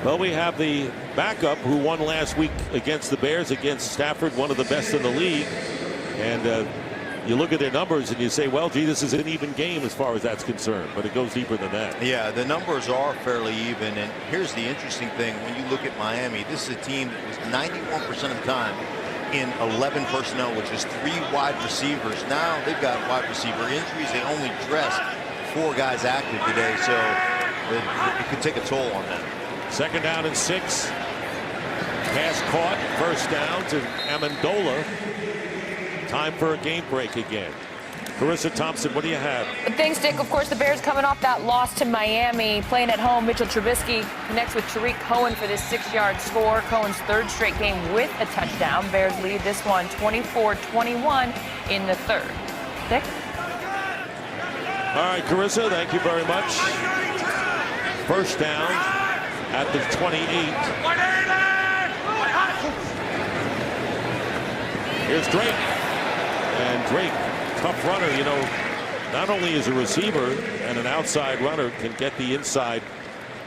Speaker 2: Well, we have the backup who won last week against the Bears, against Stafford, one of the best in the league. And you look at their numbers and you say, well, gee, this is an even game as far as that's concerned. But it goes deeper than that.
Speaker 3: Yeah, the numbers are fairly even. And here's the interesting thing. When you look at Miami, this is a team that was 91% of the time in 11 personnel, which is 3 wide receivers. Now they've got wide receiver injuries. They only dressed 4 guys active today. So it could take a toll on them.
Speaker 2: 2nd down and 6. Pass caught. 1st down to Amendola. Time for a game break again. Carissa Thompson, what do you have?
Speaker 6: Thanks, Dick. Of course, the Bears coming off that loss to Miami. Playing at home, Mitchell Trubisky connects with Tariq Cohen for this 6-yard score. Cohen's 3rd straight game with a touchdown. Bears lead this one 24-21 in the 3rd. Dick?
Speaker 2: All right, Carissa, thank you very much. 1st down at the 28. Here's Drake. And Drake, tough runner, you know, not only is a receiver and an outside runner, can get the inside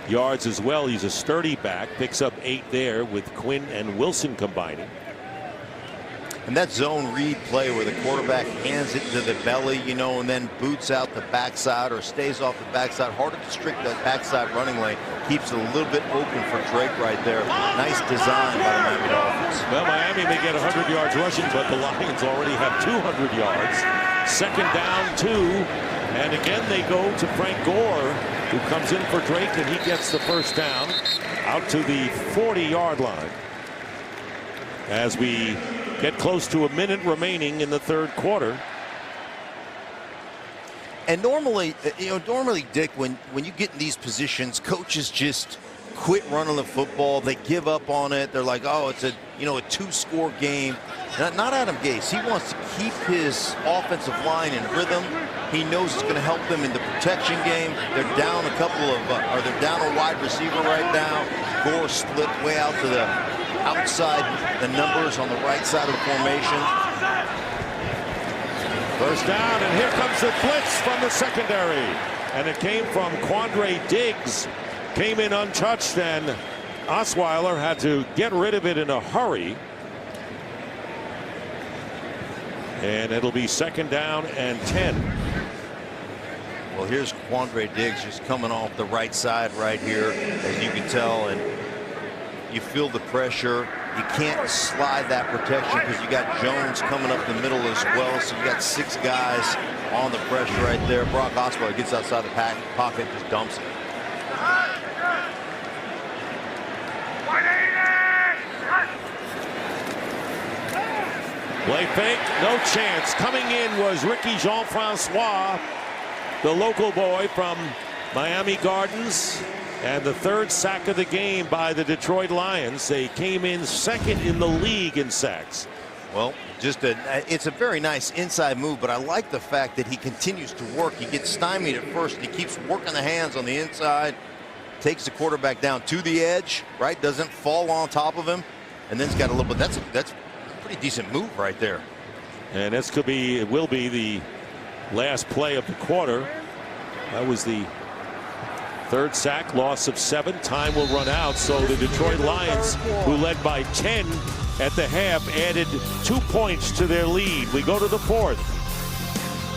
Speaker 2: yards as well. He's a sturdy back, picks up 8 there with Quinn and Wilson combining.
Speaker 3: And that zone read play where the quarterback hands it to the belly, you know, and then boots out the backside or stays off the backside. Hard to constrict that backside running lane. Keeps it a little bit open for Drake right there. Nice design by the Miami Dolphins.
Speaker 2: Well, Miami may get 100 yards rushing, but the Lions already have 200 yards. 2nd down, 2. And again, they go to Frank Gore, who comes in for Drake, and he gets the 1st down out to the 40-yard line. As we get close to a minute remaining in the 3rd quarter.
Speaker 3: And normally, Dick, when you get in these positions, coaches just quit running the football. They give up on it. They're like, oh, it's a 2-score game. Not Adam Gase. He wants to keep his offensive line in rhythm. He knows it's going to help them in the protection game. They're down they're down a wide receiver right now. Gore split way out to the outside the numbers on the right side of the formation.
Speaker 2: 1st down, and here comes the blitz from the secondary. And it came from Quandre Diggs. Came in untouched, and Osweiler had to get rid of it in a hurry. And it'll be 2nd down and 10.
Speaker 3: Well, here's Quandre Diggs just coming off the right side right here, as you can tell, and you feel the pressure. You can't slide that protection because you got Jones coming up the middle as well. So you got 6 guys on the pressure right there. Brock Osweiler gets outside the pocket, just dumps it.
Speaker 2: Play fake, no chance. Coming in was Ricky Jean-Francois, the local boy from Miami Gardens, and the 3rd sack of the game by the Detroit Lions. They came in 2nd in the league in sacks.
Speaker 3: Well, it's a very nice inside move, but I like the fact that he continues to work. He gets stymied at first. He keeps working the hands on the inside, takes the quarterback down to the edge, right? Doesn't fall on top of him, and then's got a little bit. That's a pretty decent move right there.
Speaker 2: And this will be the last play of the quarter. That was the 3rd sack, loss of 7. Time will run out, so the Detroit Lions, who led by 10 at the half, added 2 points to their lead. We go to the 4th.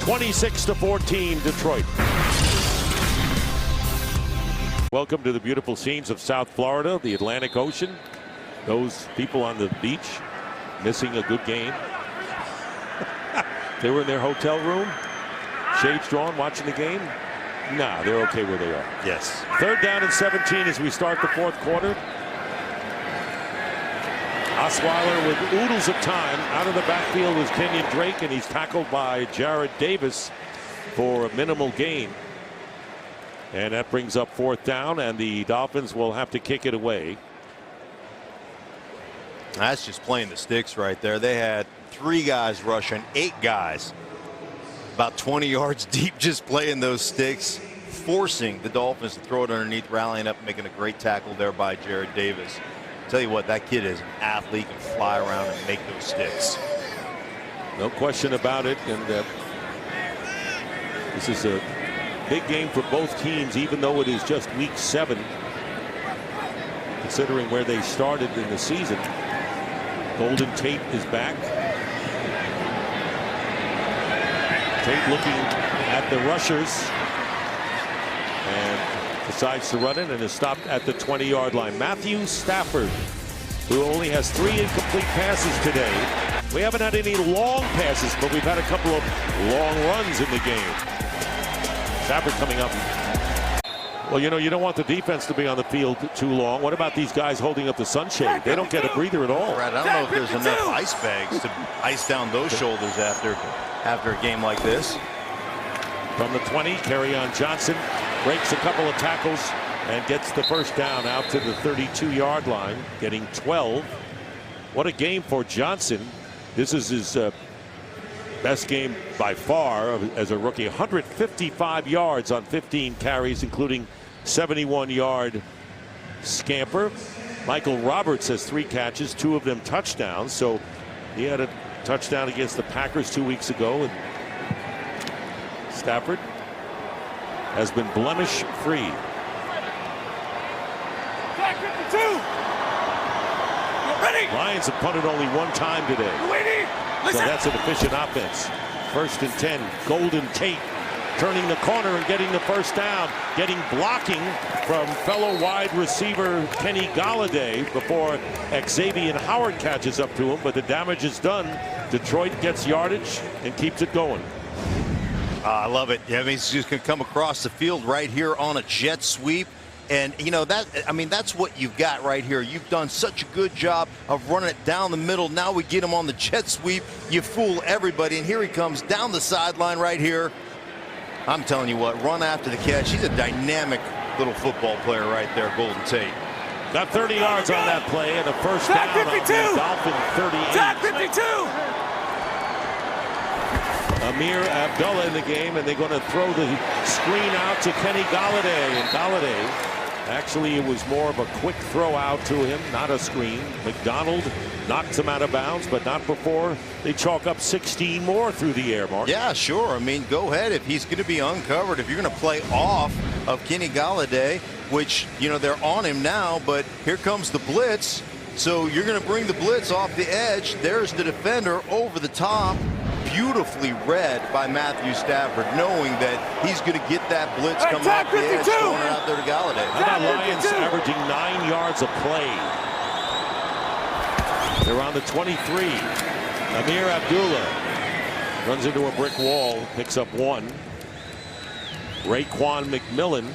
Speaker 2: 26-14 Detroit. Welcome to the beautiful scenes of South Florida, the Atlantic Ocean. Those people on the beach missing a good game. They were in their hotel room, shades drawn, watching the game. Nah, they're okay where they are.
Speaker 3: Yes.
Speaker 2: 3rd down and 17 as we start the 4th quarter. Osweiler with oodles of time. Out of the backfield was Kenyon Drake, and he's tackled by Jared Davis for a minimal gain. And that brings up 4th down, and the Dolphins will have to kick it away.
Speaker 3: That's just playing the sticks right there. They had 3 guys rushing, 8 guys about 20 yards deep, just playing those sticks, forcing the Dolphins to throw it underneath, rallying up, making a great tackle there by Jared Davis. Tell you what, that kid is an athlete, can fly around and make those sticks.
Speaker 2: No question about it. And this is a big game for both teams, even though it is just week 7, considering where they started in the season. Golden Tate is back. Tate looking at the rushers and decides to run it, and is stopped at the 20-yard line. Matthew Stafford, who only has 3 incomplete passes today. We haven't had any long passes, but we've had a couple of long runs in the game. Stafford coming up. Well, you know, you don't want the defense to be on the field too long. What about these guys holding up the sunshade? They don't get a breather at all.
Speaker 3: Right, I don't know if there's enough ice bags to ice down those shoulders after a game like this.
Speaker 2: From the 20, Kerryon Johnson breaks a couple of tackles and gets the 1st down out to the 32-yard line, getting 12. What a game for Johnson. This is his best game by far as a rookie. 155 yards on 15 carries, including 71-yard scamper. Michael Roberts has 3 catches, 2 of them touchdowns. So he had a touchdown against the Packers 2 weeks ago. And Stafford has been blemish-free. Lions have punted only 1 time today. So that's an efficient offense. 1st and 10. Golden Tate turning the corner and getting the 1st down. Getting blocking from fellow wide receiver Kenny Galladay before Xavier Howard catches up to him. But the damage is done. Detroit gets yardage and keeps it going.
Speaker 3: I love it. Yeah, I mean, he's just going to come across the field right here on a jet sweep. And, you know, that's what you've got right here. You've done such a good job of running it down the middle. Now we get him on the jet sweep. You fool everybody. And here he comes down the sideline right here. I'm telling you what, run after the catch. He's a dynamic little football player right there, Golden Tate.
Speaker 2: Got 30 yards on that play and a 1st down on the Dolphin 38.
Speaker 4: Jack 52.
Speaker 2: Amir Abdullah in the game, and they're going to throw the screen out to Kenny Galladay. And Galladay, actually, it was more of a quick throw out to him, not a screen. McDonald knocked him out of bounds, but not before they chalk up 16 more through the air, Mark.
Speaker 3: Yeah, sure. I mean, go ahead. If he's going to be uncovered, if you're going to play off of Kenny Galladay, which, you know, they're on him now, but here comes the blitz. So you're going to bring the blitz off the edge. There's the defender over the top. beautifully read by Matthew Stafford, knowing that he's going to get that blitz coming off the edge, throwing it out there to Galladay.
Speaker 2: How about Lions averaging 9 yards a play? They're on the 23. Amir Abdullah runs into a brick wall, picks up 1. Raekwon McMillan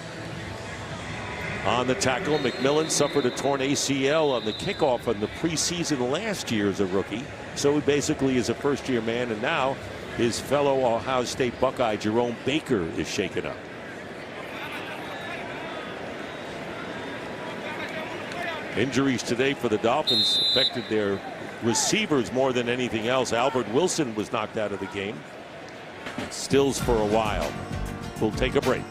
Speaker 2: on the tackle. McMillan suffered a torn ACL on the kickoff in the preseason last year as a rookie. So he basically is a first-year man, and now his fellow Ohio State Buckeye Jerome Baker is shaken up. Injuries today for the Dolphins affected their receivers more than anything else. Albert Wilson was knocked out of the game. Stills for a while. We'll take a break.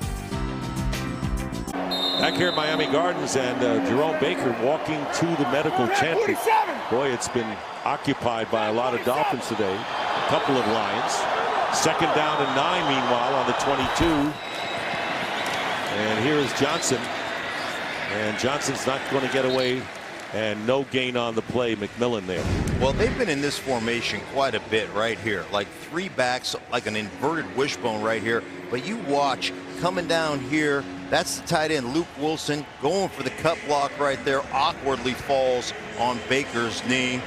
Speaker 2: Back here at Miami Gardens, and Jerome Baker walking to the medical tent. Boy, it's been occupied by a lot of Dolphins today. A couple of Lions. 2nd down and 9, meanwhile, on the 22. And here is Johnson. And Johnson's not going to get away. And no gain on the play. McMillan there.
Speaker 3: Well, they've been in this formation quite a bit right here. Like 3 backs, like an inverted wishbone right here. But you watch coming down here. That's the tight end, Luke Wilson, going for the cut block right there. Awkwardly falls on Baker's knee.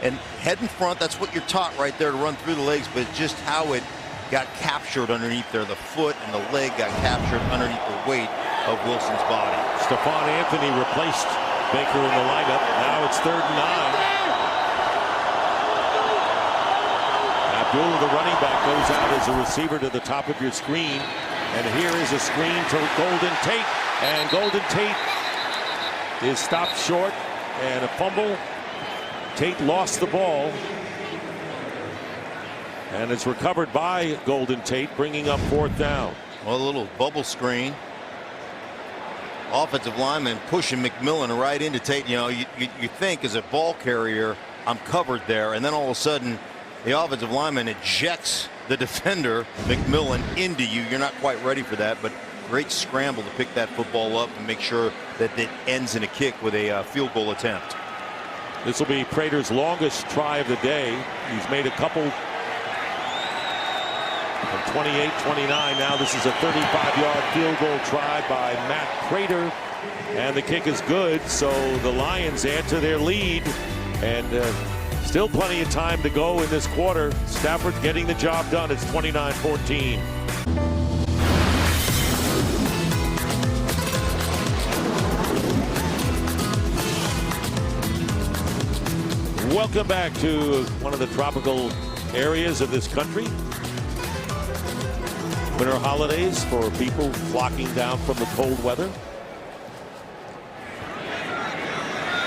Speaker 3: And head in front, that's what you're taught right there, to run through the legs. But just how it got captured underneath there. The foot and the leg got captured underneath the weight of Wilson's body.
Speaker 2: Stephon Anthony replaced Baker in the lineup. Now it's 3rd and 9. Abdullah, the running back, goes out as a receiver to the top of your screen. And here is a screen to Golden Tate. And Golden Tate is stopped short. And a fumble. Tate lost the ball. And it's recovered by Golden Tate, bringing up 4th down.
Speaker 3: Well, a little bubble screen. Offensive lineman pushing McMillan right into Tate. You know, you think as a ball carrier, I'm covered there. And then all of a sudden, the offensive lineman ejects the defender, McMillan, into you. You're not quite ready for that, but great scramble to pick that football up and make sure that it ends in a kick with a field goal attempt.
Speaker 2: This will be Prater's longest try of the day. He's made a couple from 28, 29. Now this is a 35-yard field goal try by Matt Prater. And the kick is good, so the Lions add to their lead. And still plenty of time to go in this quarter. Stafford getting the job done. It's 29-14. Welcome back to one of the tropical areas of this country. Winter holidays for people flocking down from the cold weather.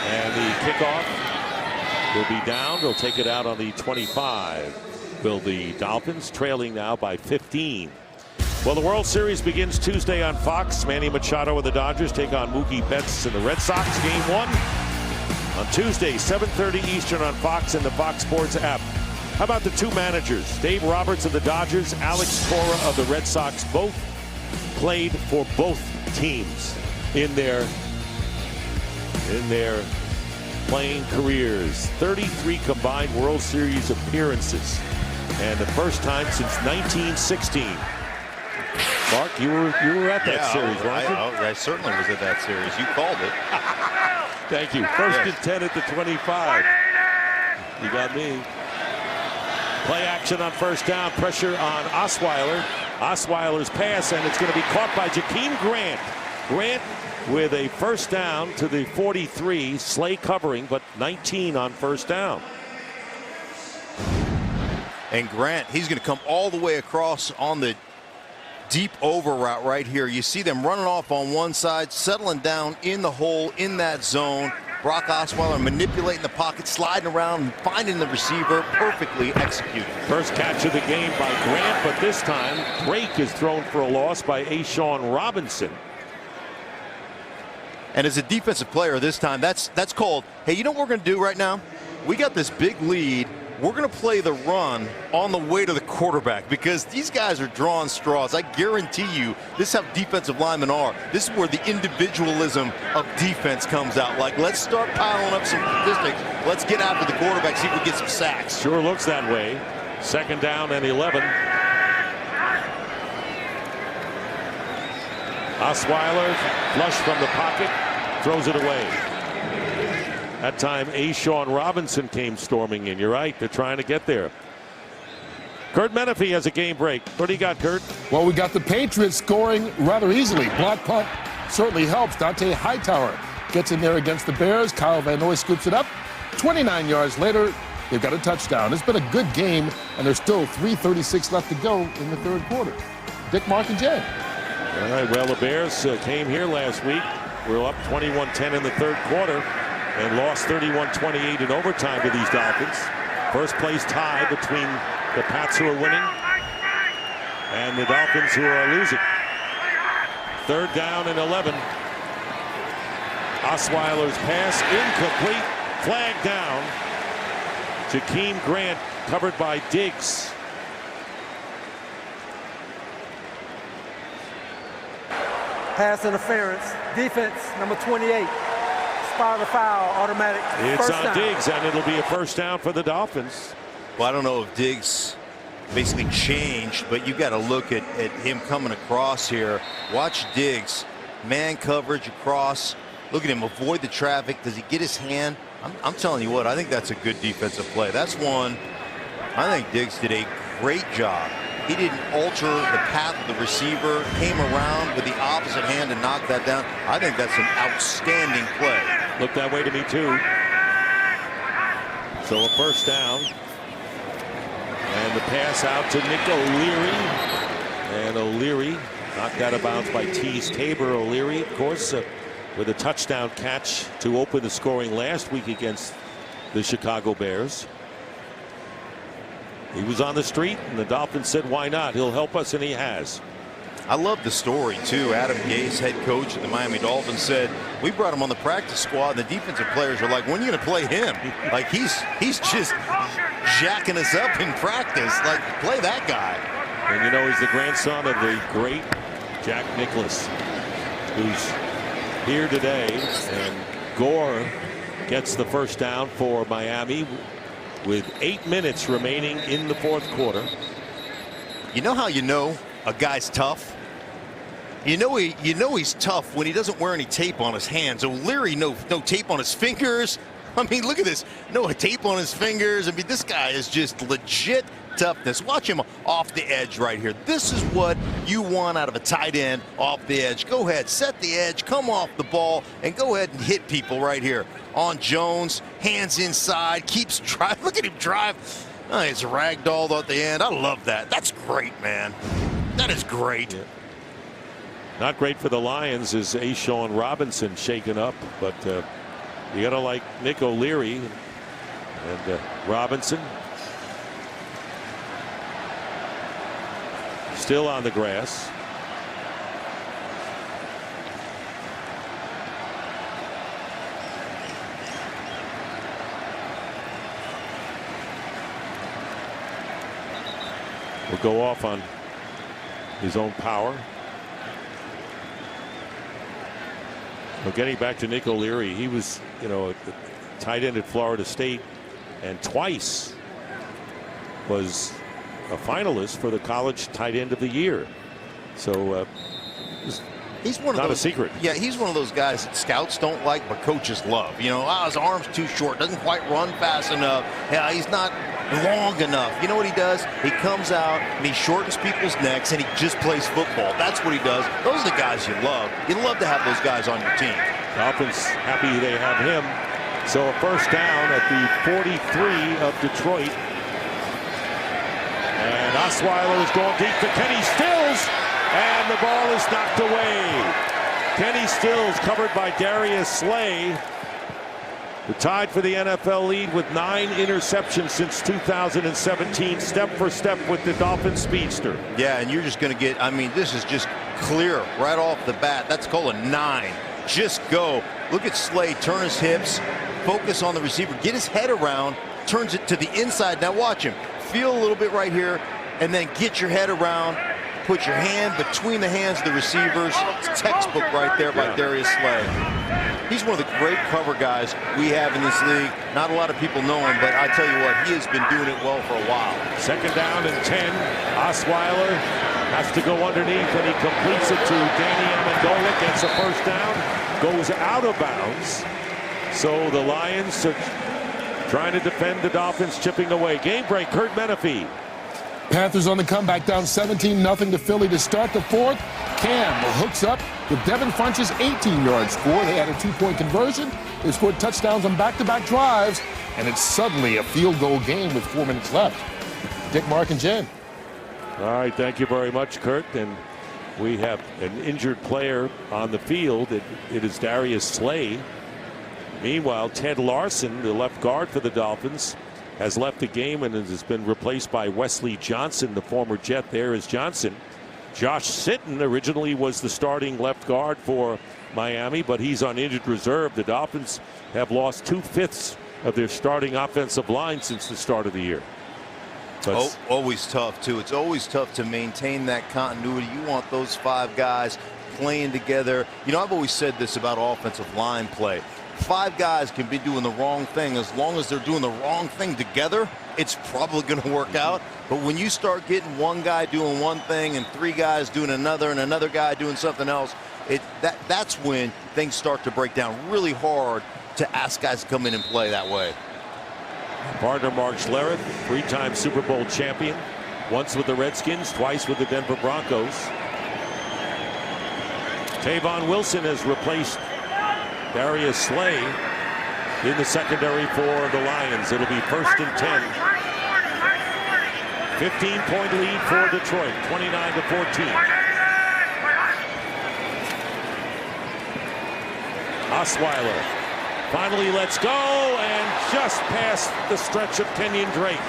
Speaker 2: And the kickoff will be down. They'll take it out on the 25. Will the Dolphins, trailing now by 15. Well, the World Series begins Tuesday on Fox. Manny Machado and the Dodgers take on Mookie Betts and the Red Sox. Game 1 on Tuesday, 7:30 Eastern on Fox and the Fox Sports app. How about the 2 managers? Dave Roberts of the Dodgers, Alex Cora of the Red Sox, both played for both teams in their playing careers. 33 combined World Series appearances, and the first time since 1916. Mark, you were at that series, weren't you?
Speaker 3: I certainly was at that series. You called it.
Speaker 2: Thank you. First and 10 at the 25. You got me. Play action on first down. Pressure on Osweiler. Osweiler's pass, and it's going to be caught by Jakeem Grant. Grant with a first down to the 43. Slay covering, but 19 on first down.
Speaker 3: And Grant, he's going to come all the way across on the deep over route right here. You see them running off on one side, settling down in the hole in that zone. Brock Osweiler manipulating the pocket, sliding around, and finding the receiver, perfectly executed.
Speaker 2: First catch of the game by Grant, but this time Drake is thrown for a loss by Ashawn Robinson.
Speaker 3: And as a defensive player this time, that's called, hey, you know what we're going to do right now? We got this big lead. We're going to play the run on the way to the quarterback because these guys are drawing straws. I guarantee you this is how defensive linemen are. This is where the individualism of defense comes out. Like, let's start piling up some statistics. Let's get after the quarterback, see if we get some sacks.
Speaker 2: Sure looks that way. Second down and 11. Osweiler, flush from the pocket, throws it away. That time, Sean Robinson came storming in. You're right, they're trying to get there. Kurt Menefee has a game break. What do you got, Kurt?
Speaker 7: Well, we got the Patriots scoring rather easily. Block punt certainly helps. Dante Hightower gets in there against the Bears. Kyle Van Noy scoops it up. 29 yards later, they've got a touchdown. It's been a good game, and there's still 3:36 left to go in the third quarter. Dick, Mark, and Jay.
Speaker 2: All right, well, the Bears came here last week. We were up 21-10 in the third quarter and lost 31-28 in overtime to these Dolphins. First place tie between the Pats, who are winning, and the Dolphins, who are losing. Third down and 11. Osweiler's pass incomplete. Flag down. Jakeem Grant covered by Diggs.
Speaker 5: Pass interference. Defense, number 28. Spot the foul, automatic.
Speaker 2: It's
Speaker 5: first
Speaker 2: on
Speaker 5: down.
Speaker 2: Diggs, and it'll be a first down for the Dolphins.
Speaker 3: Well, I don't know if Diggs basically changed, but you got to look at him coming across here. Watch Diggs, man coverage across. Look at him avoid the traffic. Does he get his hand? I'm telling you what, I think that's a good defensive play. That's one. I think Diggs did a great job. He didn't alter the path of the receiver, came around with the opposite hand and knocked that down. I think that's an outstanding play.
Speaker 2: Looked that way to me too. So a first down. And the pass out to Nick O'Leary. And O'Leary knocked out of bounds by Tease Tabor. O'Leary, of course, with a touchdown catch to open the scoring last week against the Chicago Bears. He was on the street, and the Dolphins said, why not? He'll help us, and he has.
Speaker 3: I love the story, too. Adam Gase, head coach of the Miami Dolphins, said, we brought him on the practice squad, and the defensive players are like, when are you going to play him? Like, he's just jacking us up in practice. Like, play that guy.
Speaker 2: And, you know, he's the grandson of the great Jack Nicklaus, who's here today. And Gore gets the first down for Miami with 8 minutes remaining in the fourth quarter.
Speaker 3: You know how you know a guy's tough? You know he's tough when he doesn't wear any tape on his hands. O'Leary, no tape on his fingers. I mean, look at this. No tape on his fingers. I mean, this guy is just legit toughness. Watch him off the edge right here. This is what you want out of a tight end, off the edge. Go ahead, set the edge, come off the ball, and go ahead and hit people right here. On Jones, hands inside, keeps driving. Look at him drive. Oh, it's ragdolled at the end. I love that. That's great, man. That is great.
Speaker 2: Yeah. Not great for the Lions is Sean Robinson shaken up, but you got to like Nick O'Leary and Robinson. Still on the grass. Will go off on his own power. Well, getting back to Nick O'Leary, he was, you know, a tight end at Florida State, and twice was a finalist for the college tight end of the year. So
Speaker 3: he's one of
Speaker 2: not
Speaker 3: those,
Speaker 2: a secret.
Speaker 3: Yeah, he's one of those guys that scouts don't like, but coaches love. You know, his arm's too short, doesn't quite run fast enough. Yeah, he's not long enough. You know what he does? He comes out and he shortens people's necks and he just plays football. That's what he does. Those are the guys you love. You love to have those guys on your team.
Speaker 2: Dolphins happy they have him. So a first down at the 43 of Detroit. And Osweiler is going deep to Kenny Stills, and the ball is knocked away. Kenny Stills covered by Darius Slay. The tied for the NFL lead with 9 interceptions since 2017, step for step with the Dolphin speedster.
Speaker 3: Yeah, and you're just going to get, I mean, this is just clear right off the bat. That's called a 9. Just go. Look at Slay, turn his hips, focus on the receiver, get his head around, turns it to the inside. Now watch him. Feel a little bit right here, and then get your head around, put your hand between the hands of the receivers. It's textbook right there by Darius Slay. He's one of the great cover guys we have in this league. Not a lot of people know him, but I tell you what, he has been doing it well for a while.
Speaker 2: 2nd down and 10. Osweiler has to go underneath, and he completes it to Danny Amendola. Gets a 1st down, goes out of bounds. So the Lions are trying to defend the Dolphins, chipping away. Game break, Kurt Menefee.
Speaker 7: Panthers on the comeback, down 17-0 to Philly to start the 4th. Cam hooks up with Devin Funch's 18-yard score. They had a 2-point conversion. They scored touchdowns on back-to-back drives, and it's suddenly a field goal game with 4 minutes left. Dick, Mark, and Jen.
Speaker 2: All right, thank you very much, Kurt. And we have an injured player on the field. It is Darius Slay. Meanwhile, Ted Larson, the left guard for the Dolphins, has left the game and has been replaced by Wesley Johnson, the former Jet. There is Johnson. Josh Sitton originally was the starting left guard for Miami, but he's on injured reserve. The Dolphins have lost 2/5 of their starting offensive line since the start of the year.
Speaker 3: Oh, always tough, too. It's always tough to maintain that continuity. You want those 5 guys playing together. You know, I've always said this about offensive line play. 5 guys can be doing the wrong thing. As long as they're doing the wrong thing together, it's probably going to work out. But when you start getting 1 guy doing one thing and 3 guys doing another and another guy doing something else, that's when things start to break down really hard to ask guys to come in and play that way.
Speaker 2: Partner Mark Schlereth, 3-time Super Bowl champion, once with the Redskins, twice with the Denver Broncos. Tavon Wilson has replaced Darius Slay in the secondary for the Lions. It'll be 1st and 10. 15-point lead for Detroit, 29-14. Osweiler finally lets go and just past the stretch of Kenyon Drake.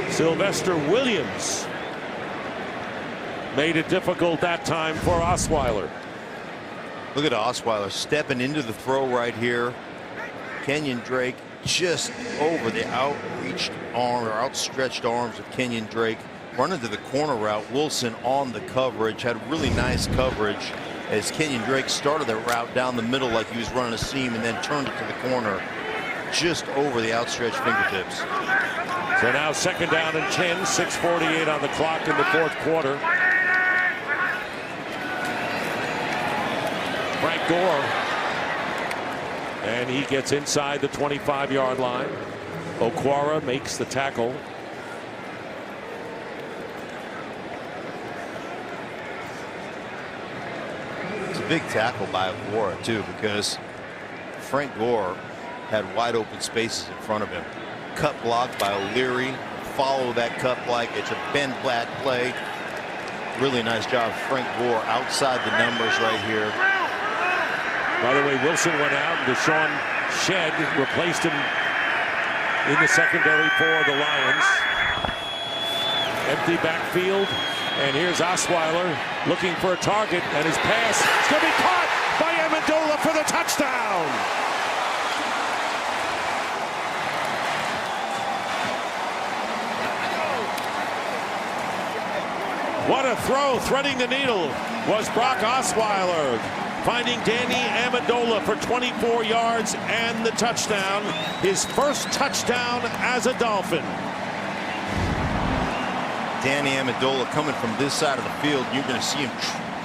Speaker 2: Sylvester Williams made it difficult that time for Osweiler.
Speaker 3: Look at Osweiler stepping into the throw right here. Kenyon Drake just over the outstretched arms of Kenyon Drake. Running to the corner route. Wilson on the coverage. Had really nice coverage as Kenyon Drake started the route down the middle like he was running a seam and then turned it to the corner. Just over the outstretched fingertips.
Speaker 2: So now 2nd down and 10. 6:48 on the clock in the 4th quarter. Frank Gore, and he gets inside the 25-yard line. Okwara makes the tackle.
Speaker 3: It's a big tackle by Okwara too, because Frank Gore had wide open spaces in front of him. Cut block by O'Leary. Follow that cut block. It's a bend back play. Really nice job, Frank Gore, outside the numbers right here.
Speaker 2: By the way, Wilson went out, and Deshaun Shedd replaced him in the secondary for the Lions. Empty backfield, and here's Osweiler looking for a target, and his pass is going to be caught by Amendola for the touchdown. What a throw, threading the needle, was Brock Osweiler, finding Danny Amendola for 24 yards and the touchdown. His first touchdown as a Dolphin.
Speaker 3: Danny Amendola coming from this side of the field. You're going to see him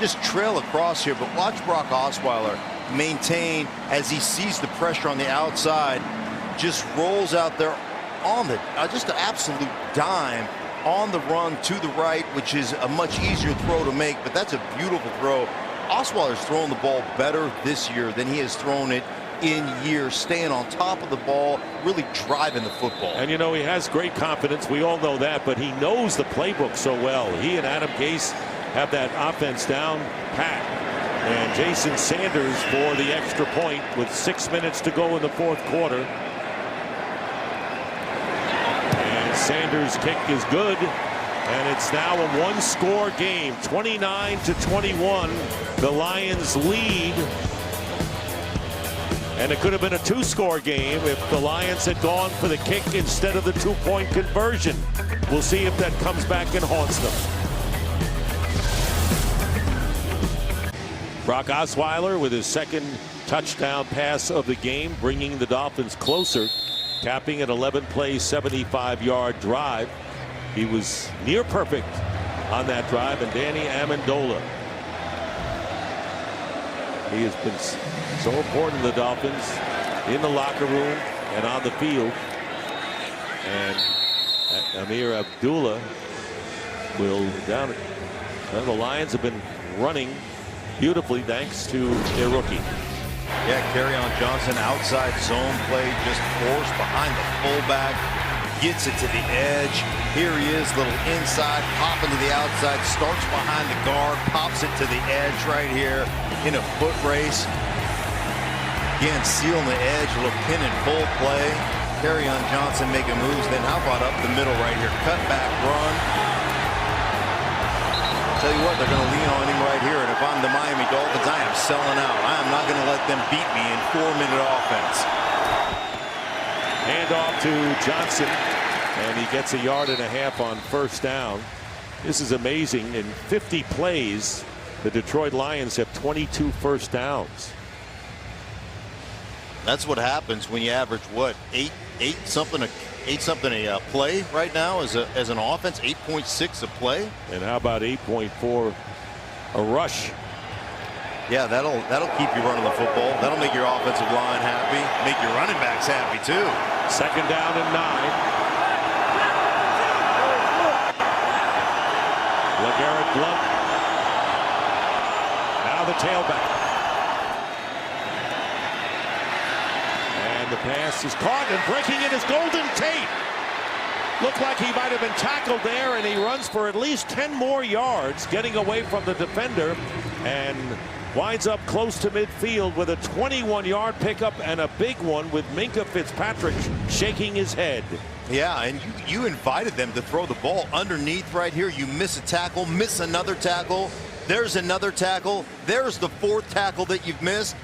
Speaker 3: just trail across here, but watch Brock Osweiler maintain as he sees the pressure on the outside. Just rolls out there on the just an absolute dime on the run to the right, which is a much easier throw to make, but that's a beautiful throw. Osweiler's thrown the ball better this year than he has thrown it in years, staying on top of the ball, really driving the football.
Speaker 2: And you know, he has great confidence. We all know that, but he knows the playbook so well. He and Adam Gase have that offense down pat. And Jason Sanders for the extra point with 6 minutes to go in the 4th quarter. And Sanders' kick is good. And it's now a 1-score game, 29-21. The Lions lead And it could have been a 2-score game if the Lions had gone for the kick instead of the 2-point conversion. We'll see if that comes back and haunts them. Brock Osweiler with his second touchdown pass of the game, bringing the Dolphins closer, capping an 11-play, 75-yard drive. He was near perfect on that drive, and Danny Amendola. He has been so important to the Dolphins in the locker room and on the field. And Amir Abdullah will down. Well, the Lions have been running beautifully thanks to their rookie.
Speaker 3: Yeah, Kerryon Johnson outside zone play, just forced behind the fullback, gets it to the edge. Here he is, little inside, popping to the outside, starts behind the guard, pops it to the edge right here in a foot race. Again, sealing the edge, a little pin and pull play. Kerryon Johnson making moves. Then how about up the middle right here? Cut back run. Tell you what, they're going to lean on him right here. And if I'm the Miami Dolphins, I am selling out. I am not going to let them beat me in 4-minute offense.
Speaker 2: Hand off to Johnson, and he gets 1.5 yards on first down. This is amazing. In 50 plays, the Detroit Lions have 22 first downs.
Speaker 3: That's what happens when you average what, eight something a play right now as an offense. 8.6 a play.
Speaker 2: And how about 8.4 a rush?
Speaker 3: Yeah, that'll keep you running the football. That'll make your offensive line happy, make your running backs happy too.
Speaker 2: Second down and 9. LeGarrette Blount. Now the tailback. And the pass is caught, and breaking it is Golden Tate. Looked like he might have been tackled there, and he runs for at least 10 more yards, getting away from the defender, and winds up close to midfield with a 21-yard pickup and a big one with Minkah Fitzpatrick shaking his head.
Speaker 3: Yeah, and you invited them to throw the ball underneath right here. You miss a tackle, miss another tackle. There's another tackle. There's the 4th tackle that you've missed.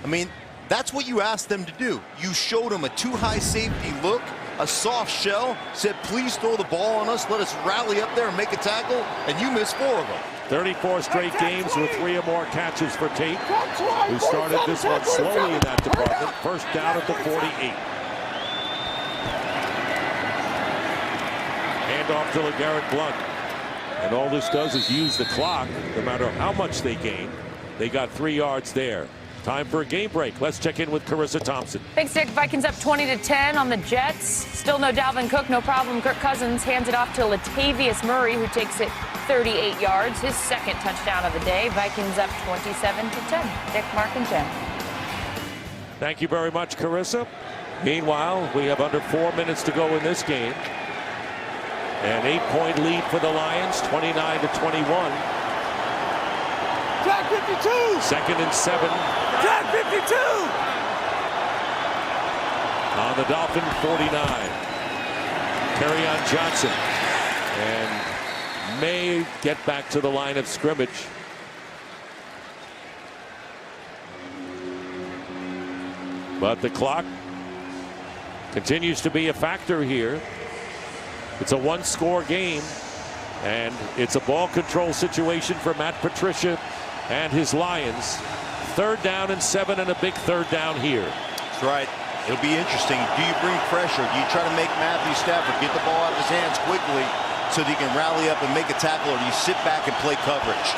Speaker 3: I mean, that's what you asked them to do. You showed them a too-high safety look, a soft shell, said, please throw the ball on us. Let us rally up there and make a tackle, and you missed 4 of them.
Speaker 2: 34 straight games with 3 or more catches for Tate, who started this one slowly in that department. First down at the 48. Hand off to LeGarrette Blount. And all this does is use the clock. No matter how much they gain, they got 3 yards there. Time for a game break. Let's check in with Carissa Thompson.
Speaker 6: Thanks, Dick. Vikings up 20-10 on the Jets. Still no Dalvin Cook, no problem. Kirk Cousins hands it off to Latavius Murray, who takes it 38 yards, his second touchdown of the day. Vikings up 27-10. Dick, Mark, and Jen.
Speaker 2: Thank you very much, Carissa. Meanwhile, we have under 4 minutes to go in this game. An 8-point lead for the Lions, 29-21.
Speaker 4: Jack 52.
Speaker 2: Second and 7.
Speaker 4: Jack 52.
Speaker 2: On the Dolphin 49. Kerryon Johnson. And may get back to the line of scrimmage. But the clock continues to be a factor here. It's a 1-score game, and it's a ball control situation for Matt Patricia and his Lions. 3rd down and 7, and a big 3rd down here.
Speaker 3: That's right. It'll be interesting. Do you bring pressure? Do you try to make Matthew Stafford get the ball out of his hands quickly so that he can rally up and make a tackle, or do you sit back and play coverage?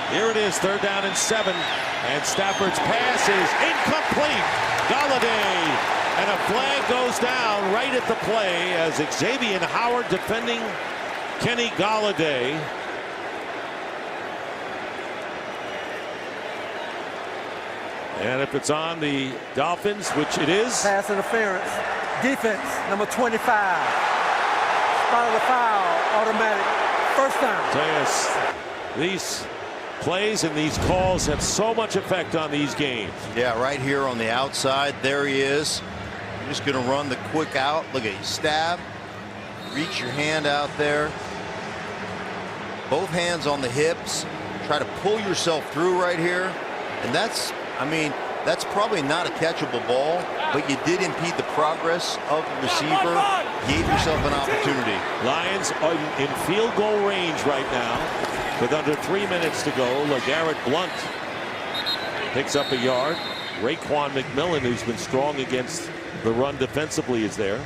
Speaker 2: Here it is, 3rd down and 7, and Stafford's pass is incomplete. Golladay, and a flag goes down right at the play as Xavier Howard defending Kenny Golladay. And if it's on the Dolphins, which it is.
Speaker 5: Pass interference. Defense, number 25. Spotted the foul, automatic. First down.
Speaker 2: Yes, these plays and these calls have so much effect on these games.
Speaker 3: Yeah, right here on the outside. There he is. You're just going to run the quick out. Look at you. Stab. Reach your hand out there. both hands on the hips, try to pull yourself through right here. And that's, I mean, that's probably not a catchable ball, but you did impede the progress of the receiver, gave yourself an opportunity.
Speaker 2: Lions are in field goal range right now with under 3 minutes to go. LeGarrette Blount picks up a yard. Raekwon McMillan, who's been strong against the run defensively, is there.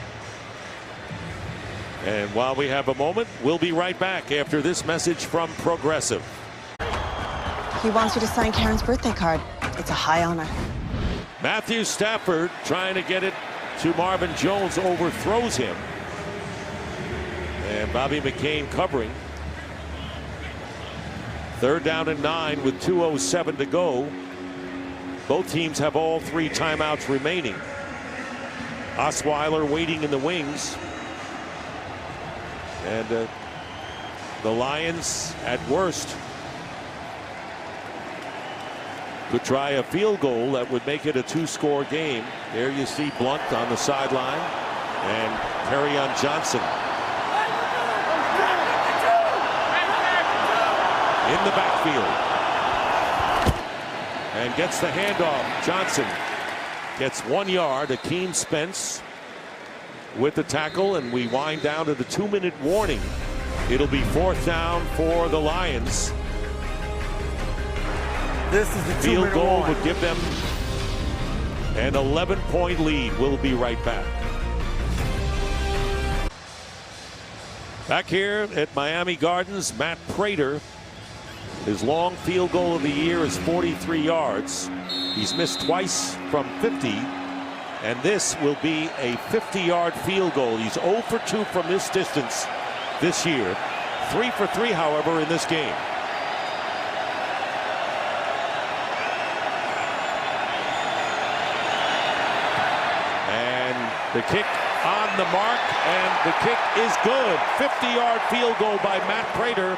Speaker 2: And while we have a moment, we'll be right back after this message from Progressive.
Speaker 8: He wants you to sign Karen's birthday card. It's a high honor.
Speaker 2: Matthew Stafford trying to get it to Marvin Jones, overthrows him. And Bobby McCain covering. 3rd down and 9 with 2:07 to go. Both teams have all 3 timeouts remaining. Osweiler waiting in the wings. And the Lions, at worst, could try a field goal that would make it a 2-score game. There you see Blount on the sideline and Kerryon Johnson in the backfield and gets the handoff. Johnson gets 1 yard. Akeem Spence with the tackle, and we wind down to the 2-minute warning. It'll be 4th down for the Lions.
Speaker 5: This is the
Speaker 2: Field
Speaker 5: 2-minute
Speaker 2: goal
Speaker 5: warning.
Speaker 2: would give them an 11-point lead. We'll be right back. Back here at Miami Gardens, Matt Prater. His long field goal of the year is 43 yards. He's missed twice from 50, and this will be a 50-yard field goal. He's 0 for 2 from this distance this year. 3 for 3, however, in this game. The kick on the mark, and the kick is good. 50-yard field goal by Matt Prater,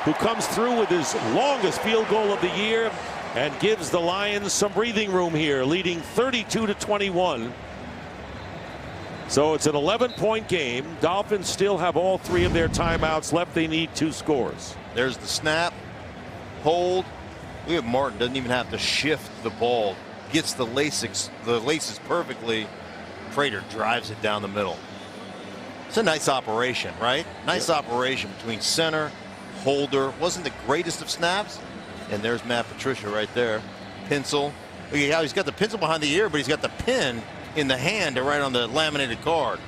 Speaker 2: who comes through with his longest field goal of the year and gives the Lions some breathing room here, leading 32-21. So it's an 11-point game. Dolphins still have all 3 of their timeouts left. They need 2 scores.
Speaker 3: There's the snap, hold. Look at Martin, doesn't even have to shift the ball. Gets the laces perfectly. Prater drives it down the middle. It's a nice operation, right? Nice operation between center, holder. Wasn't the greatest of snaps. And there's Matt Patricia right there. Pencil. Look at how he's got the pencil behind the ear, but he's got the pen in the hand right on the laminated card.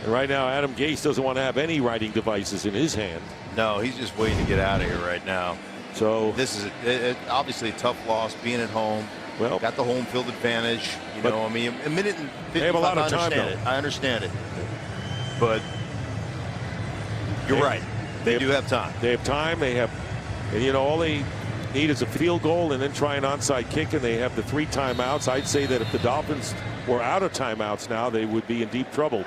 Speaker 2: And right now, Adam Gase doesn't want to have any writing devices in his hand.
Speaker 3: No, he's just waiting to get out of here right now.
Speaker 2: So
Speaker 3: this is obviously a tough loss, being at home.
Speaker 2: Well,
Speaker 3: got the home field advantage. You know, I mean, a minute and 55.
Speaker 2: They have a lot of time,
Speaker 3: I understand it. But you're right. They do have time.
Speaker 2: They have time. They have, and you know, all they need is a field goal and then try an onside kick, and they have the 3 timeouts. I'd say that if the Dolphins were out of timeouts now, they would be in deep trouble.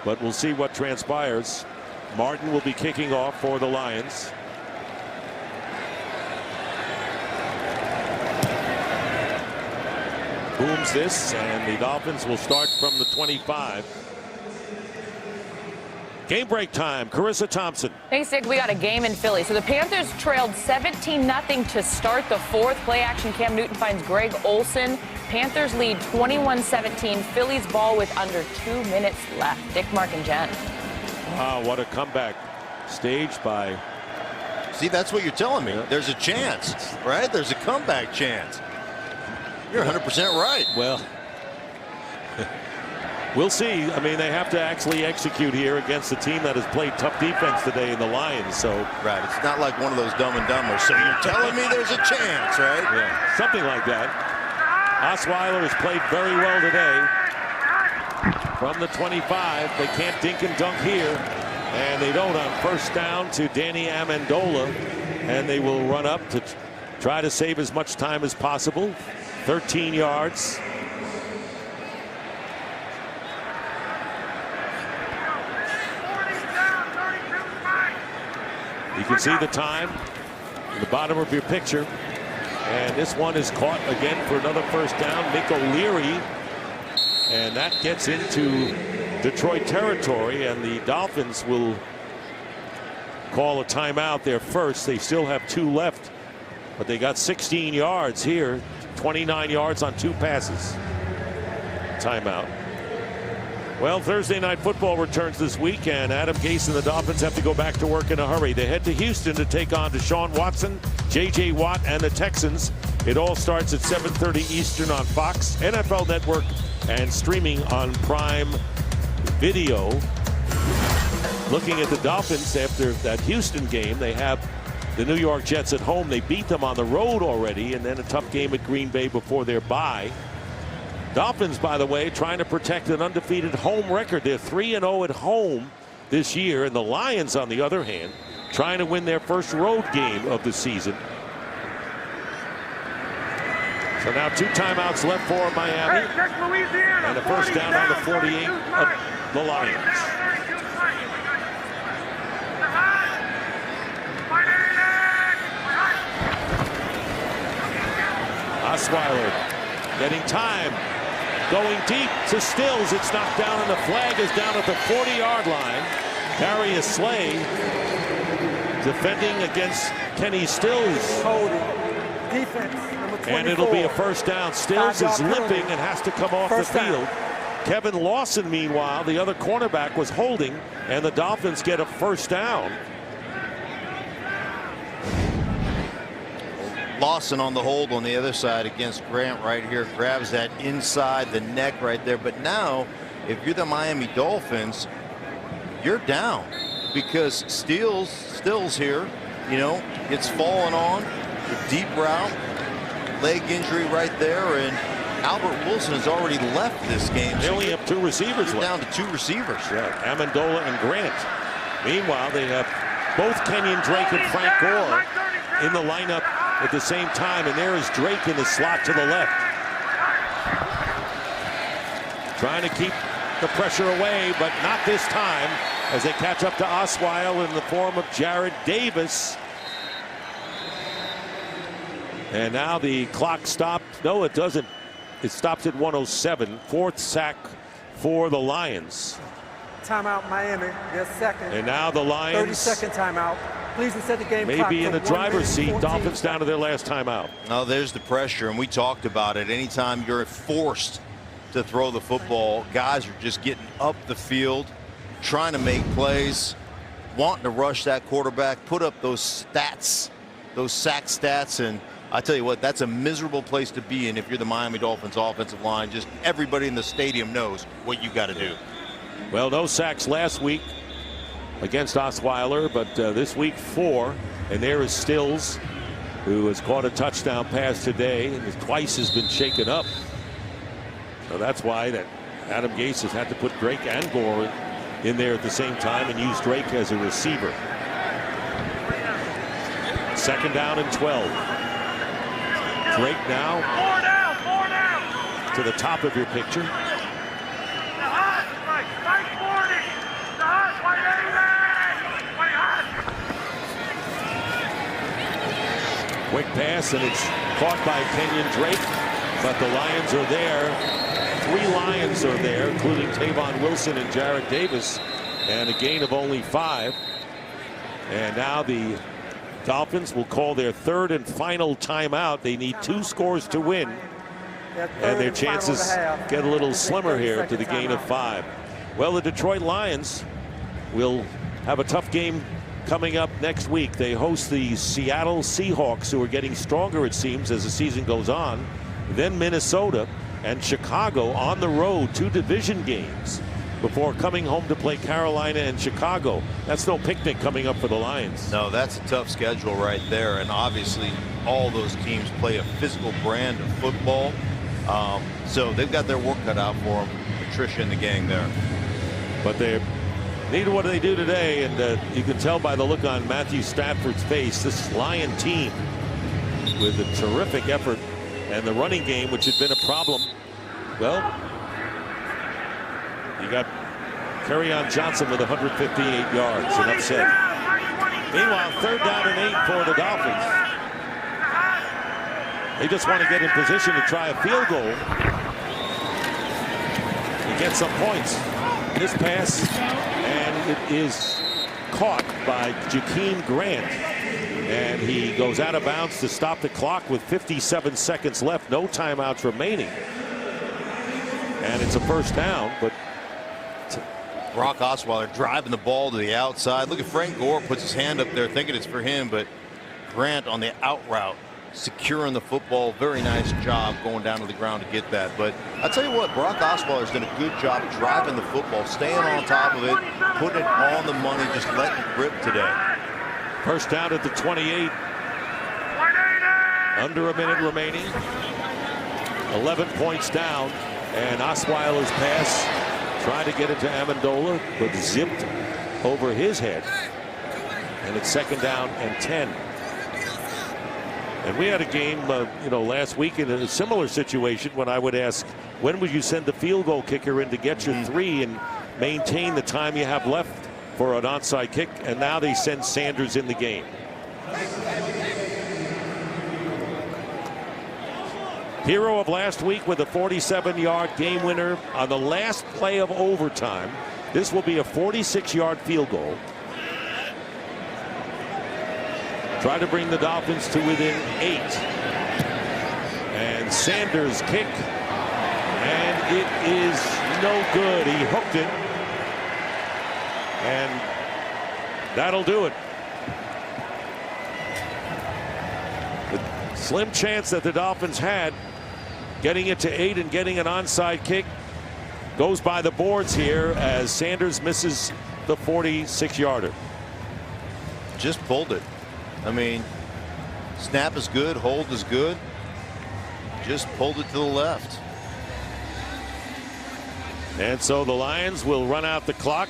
Speaker 2: But we'll see what transpires. Martin will be kicking off for the Lions. Booms this, and the Dolphins will start from the 25. Game break time. Carissa Thompson.
Speaker 6: Thanks, Dick. We got a game in Philly. So the Panthers trailed 17-0 to start the 4th. Play action Cam Newton finds Greg Olsen. Panthers lead 21-17. Phillies ball with under 2 minutes left. Dick, Mark, and Jen.
Speaker 2: Wow, what a comeback staged by.
Speaker 3: See, that's what you're telling me.
Speaker 2: Yeah.
Speaker 3: There's a chance, right? There's a comeback chance. You're 100% right.
Speaker 2: Well, we'll see. I mean, they have to actually execute here against a team that has played tough defense today in the Lions. So
Speaker 3: right, it's not like one of those Dumb and Dumbers. So you're telling me there's a chance, right?
Speaker 2: Yeah, something like that. Osweiler has played very well today. From the 25, they can't dink and dunk here, and they don't on 1st down to Danny Amendola, and they will run up to try to save as much time as possible. 13 yards. You can see the time in the bottom of your picture. And this one is caught again for another 1st down. Mick O'Leary. And that gets into Detroit territory. And the Dolphins will call a timeout there first. They still have 2 left, but they got 16 yards here, 29 yards on 2 passes. Timeout. Well, Thursday Night Football returns this week, and Adam Gase and the Dolphins have to go back to work in a hurry. They head to Houston to take on Deshaun Watson, J.J. Watt, and the Texans. It all starts at 7:30 Eastern on Fox, NFL Network, and streaming on Prime Video. Looking at the Dolphins after that Houston game, they have the New York Jets at home. They beat them on the road already, and then a tough game at Green Bay before their bye. Dolphins, by the way, trying to protect an undefeated home record. They're 3-0 at home this year, and the Lions, on the other hand, trying to win their first road game of the season. So now 2 timeouts left for Miami, and a first down on the 48 of the Lions. Osweiler getting time. Going deep to Stills. It's knocked down, and the flag is down at the 40-yard line. Darius Slay defending against Kenny Stills.
Speaker 5: Defense, number 24.
Speaker 2: And it'll be a first down. Stills is limping and has to come off the field. Kevin Lawson, meanwhile, the other cornerback, was holding, and the Dolphins get a first down.
Speaker 3: Lawson on the hold on the other side against Grant right here, grabs that inside the neck right there. But now, if you're the Miami Dolphins, you're down because Stills here, you know, gets fallen on, the deep route, leg injury right there, and Albert Wilson has already left this game.
Speaker 2: They only have 2 receivers left.
Speaker 3: Down to 2 receivers.
Speaker 2: Yeah, Amendola and Grant. Meanwhile, they have both Kenyon Drake and Frank Gore in the lineup at the same time, and there is Drake in the slot to the left. Trying to keep the pressure away, but not this time as they catch up to Osweiler in the form of Jared Davis. And now the clock stopped. No, it doesn't. It stops at 107. 4th sack for the Lions.
Speaker 5: Timeout, Miami. Their second.
Speaker 2: And now the Lions.
Speaker 5: 30-second timeout. Please set the game clock
Speaker 2: maybe in
Speaker 5: to
Speaker 2: the driver's seat.
Speaker 5: 1:14.
Speaker 2: Dolphins down to their last timeout.
Speaker 3: Now there's the pressure, and we talked about it. Anytime you're forced to throw the football, guys are just getting up the field, trying to make plays, wanting to rush that quarterback, put up those stats, those sack stats. And I tell you what, that's a miserable place to be in if you're the Miami Dolphins offensive line. Just everybody in the stadium knows what you got to do.
Speaker 2: Well, no sacks last week against Osweiler, but this week 4. And there is Stills, who has caught a touchdown pass today and twice has been shaken up. So that's why that Adam Gase has had to put Drake and Gore in there at the same time and use Drake as a receiver. 2nd down and 12. Drake now to the top of your picture. Quick pass, and it's caught by Kenyon Drake, but the Lions are there. 3 Lions are there, including Tavon Wilson and Jared Davis, and a gain of only 5. And now the Dolphins will call their 3rd and final timeout. They need 2 scores to win, and their chances get a little slimmer here to the gain of 5. Well, the Detroit Lions will have a tough game coming up next week. They host the Seattle Seahawks, who are getting stronger, it seems, as the season goes on. Then Minnesota and Chicago on the road, 2 division games before coming home to play Carolina and Chicago. That's no picnic coming up for the Lions.
Speaker 3: No, that's a tough schedule right there, and obviously all those teams play a physical brand of football, so they've got their work cut out for them. Patricia and the gang there.
Speaker 2: But they need what they do today, and you can tell by the look on Matthew Stafford's face, this Lion team with a terrific effort, and the running game, which had been a problem. Well, you got Kerryon Johnson with 158 yards, an upset. Meanwhile, 3rd down and 8 for the Dolphins. They just want to get in position to try a field goal and get some points. This pass, and it is caught by Jakeem Grant. And he goes out of bounds to stop the clock with 57 seconds left. No timeouts remaining. And it's a first down, but
Speaker 3: Brock Osweiler driving the ball to the outside. Look at Frank Gore puts his hand up there thinking it's for him, but Grant on the out route securing the football. Very nice job going down to the ground to get that. But I'll tell you what, Brock Osweiler's done a good job driving the football, staying on top of it, putting it on the money, just letting it rip today.
Speaker 2: First down at the 28. Under a minute remaining. 11 points down. And Osweiler's pass tried to get it to Amendola, but zipped over his head. And it's second down and 10. And we had a game, last week in a similar situation when I would ask, when would you send the field goal kicker in to get your 3 and maintain the time you have left for an onside kick? And now they send Sanders in the game. Hero of last week with a 47-yard game winner on the last play of overtime. This will be a 46-yard field goal. Try to bring the Dolphins to within 8. And Sanders kick. And it is no good. He hooked it. And that'll do it. The slim chance that the Dolphins had getting it to 8 and getting an onside kick goes by the boards here as Sanders misses the 46-yarder.
Speaker 3: Just pulled it. I mean, snap is good, hold is good. Just pulled it to the left.
Speaker 2: And so the Lions will run out the clock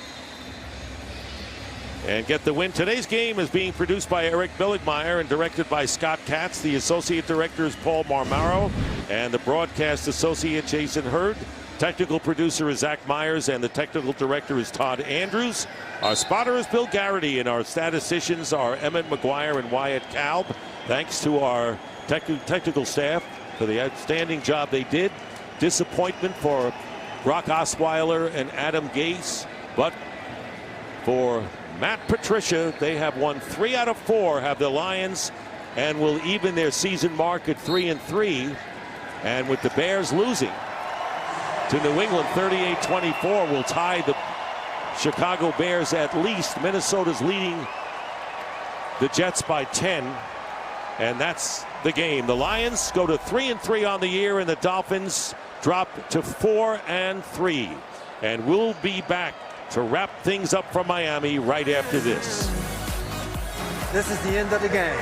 Speaker 2: and get the win. Today's game is being produced by Eric Billigmeyer and directed by Scott Katz. The associate director is Paul Marmaro and the broadcast associate Jason Hurd. Technical producer is Zach Myers and the technical director is Todd Andrews. Our spotter is Bill Garrity and our statisticians are Emmett McGuire and Wyatt Kalb. Thanks to our technical staff for the outstanding job they did. Disappointment for Brock Osweiler and Adam Gase, but for Matt Patricia, they have won 3 out of 4, have the Lions, and will even their season mark at 3-3. And with the Bears losing to New England 38-24, will tie the Chicago Bears at least. Minnesota's leading the Jets by 10, and that's the game. The Lions go to 3-3 on the year, and the Dolphins drop to 4-3. And we'll be back to wrap things up from Miami right after this.
Speaker 5: This is the end of the game.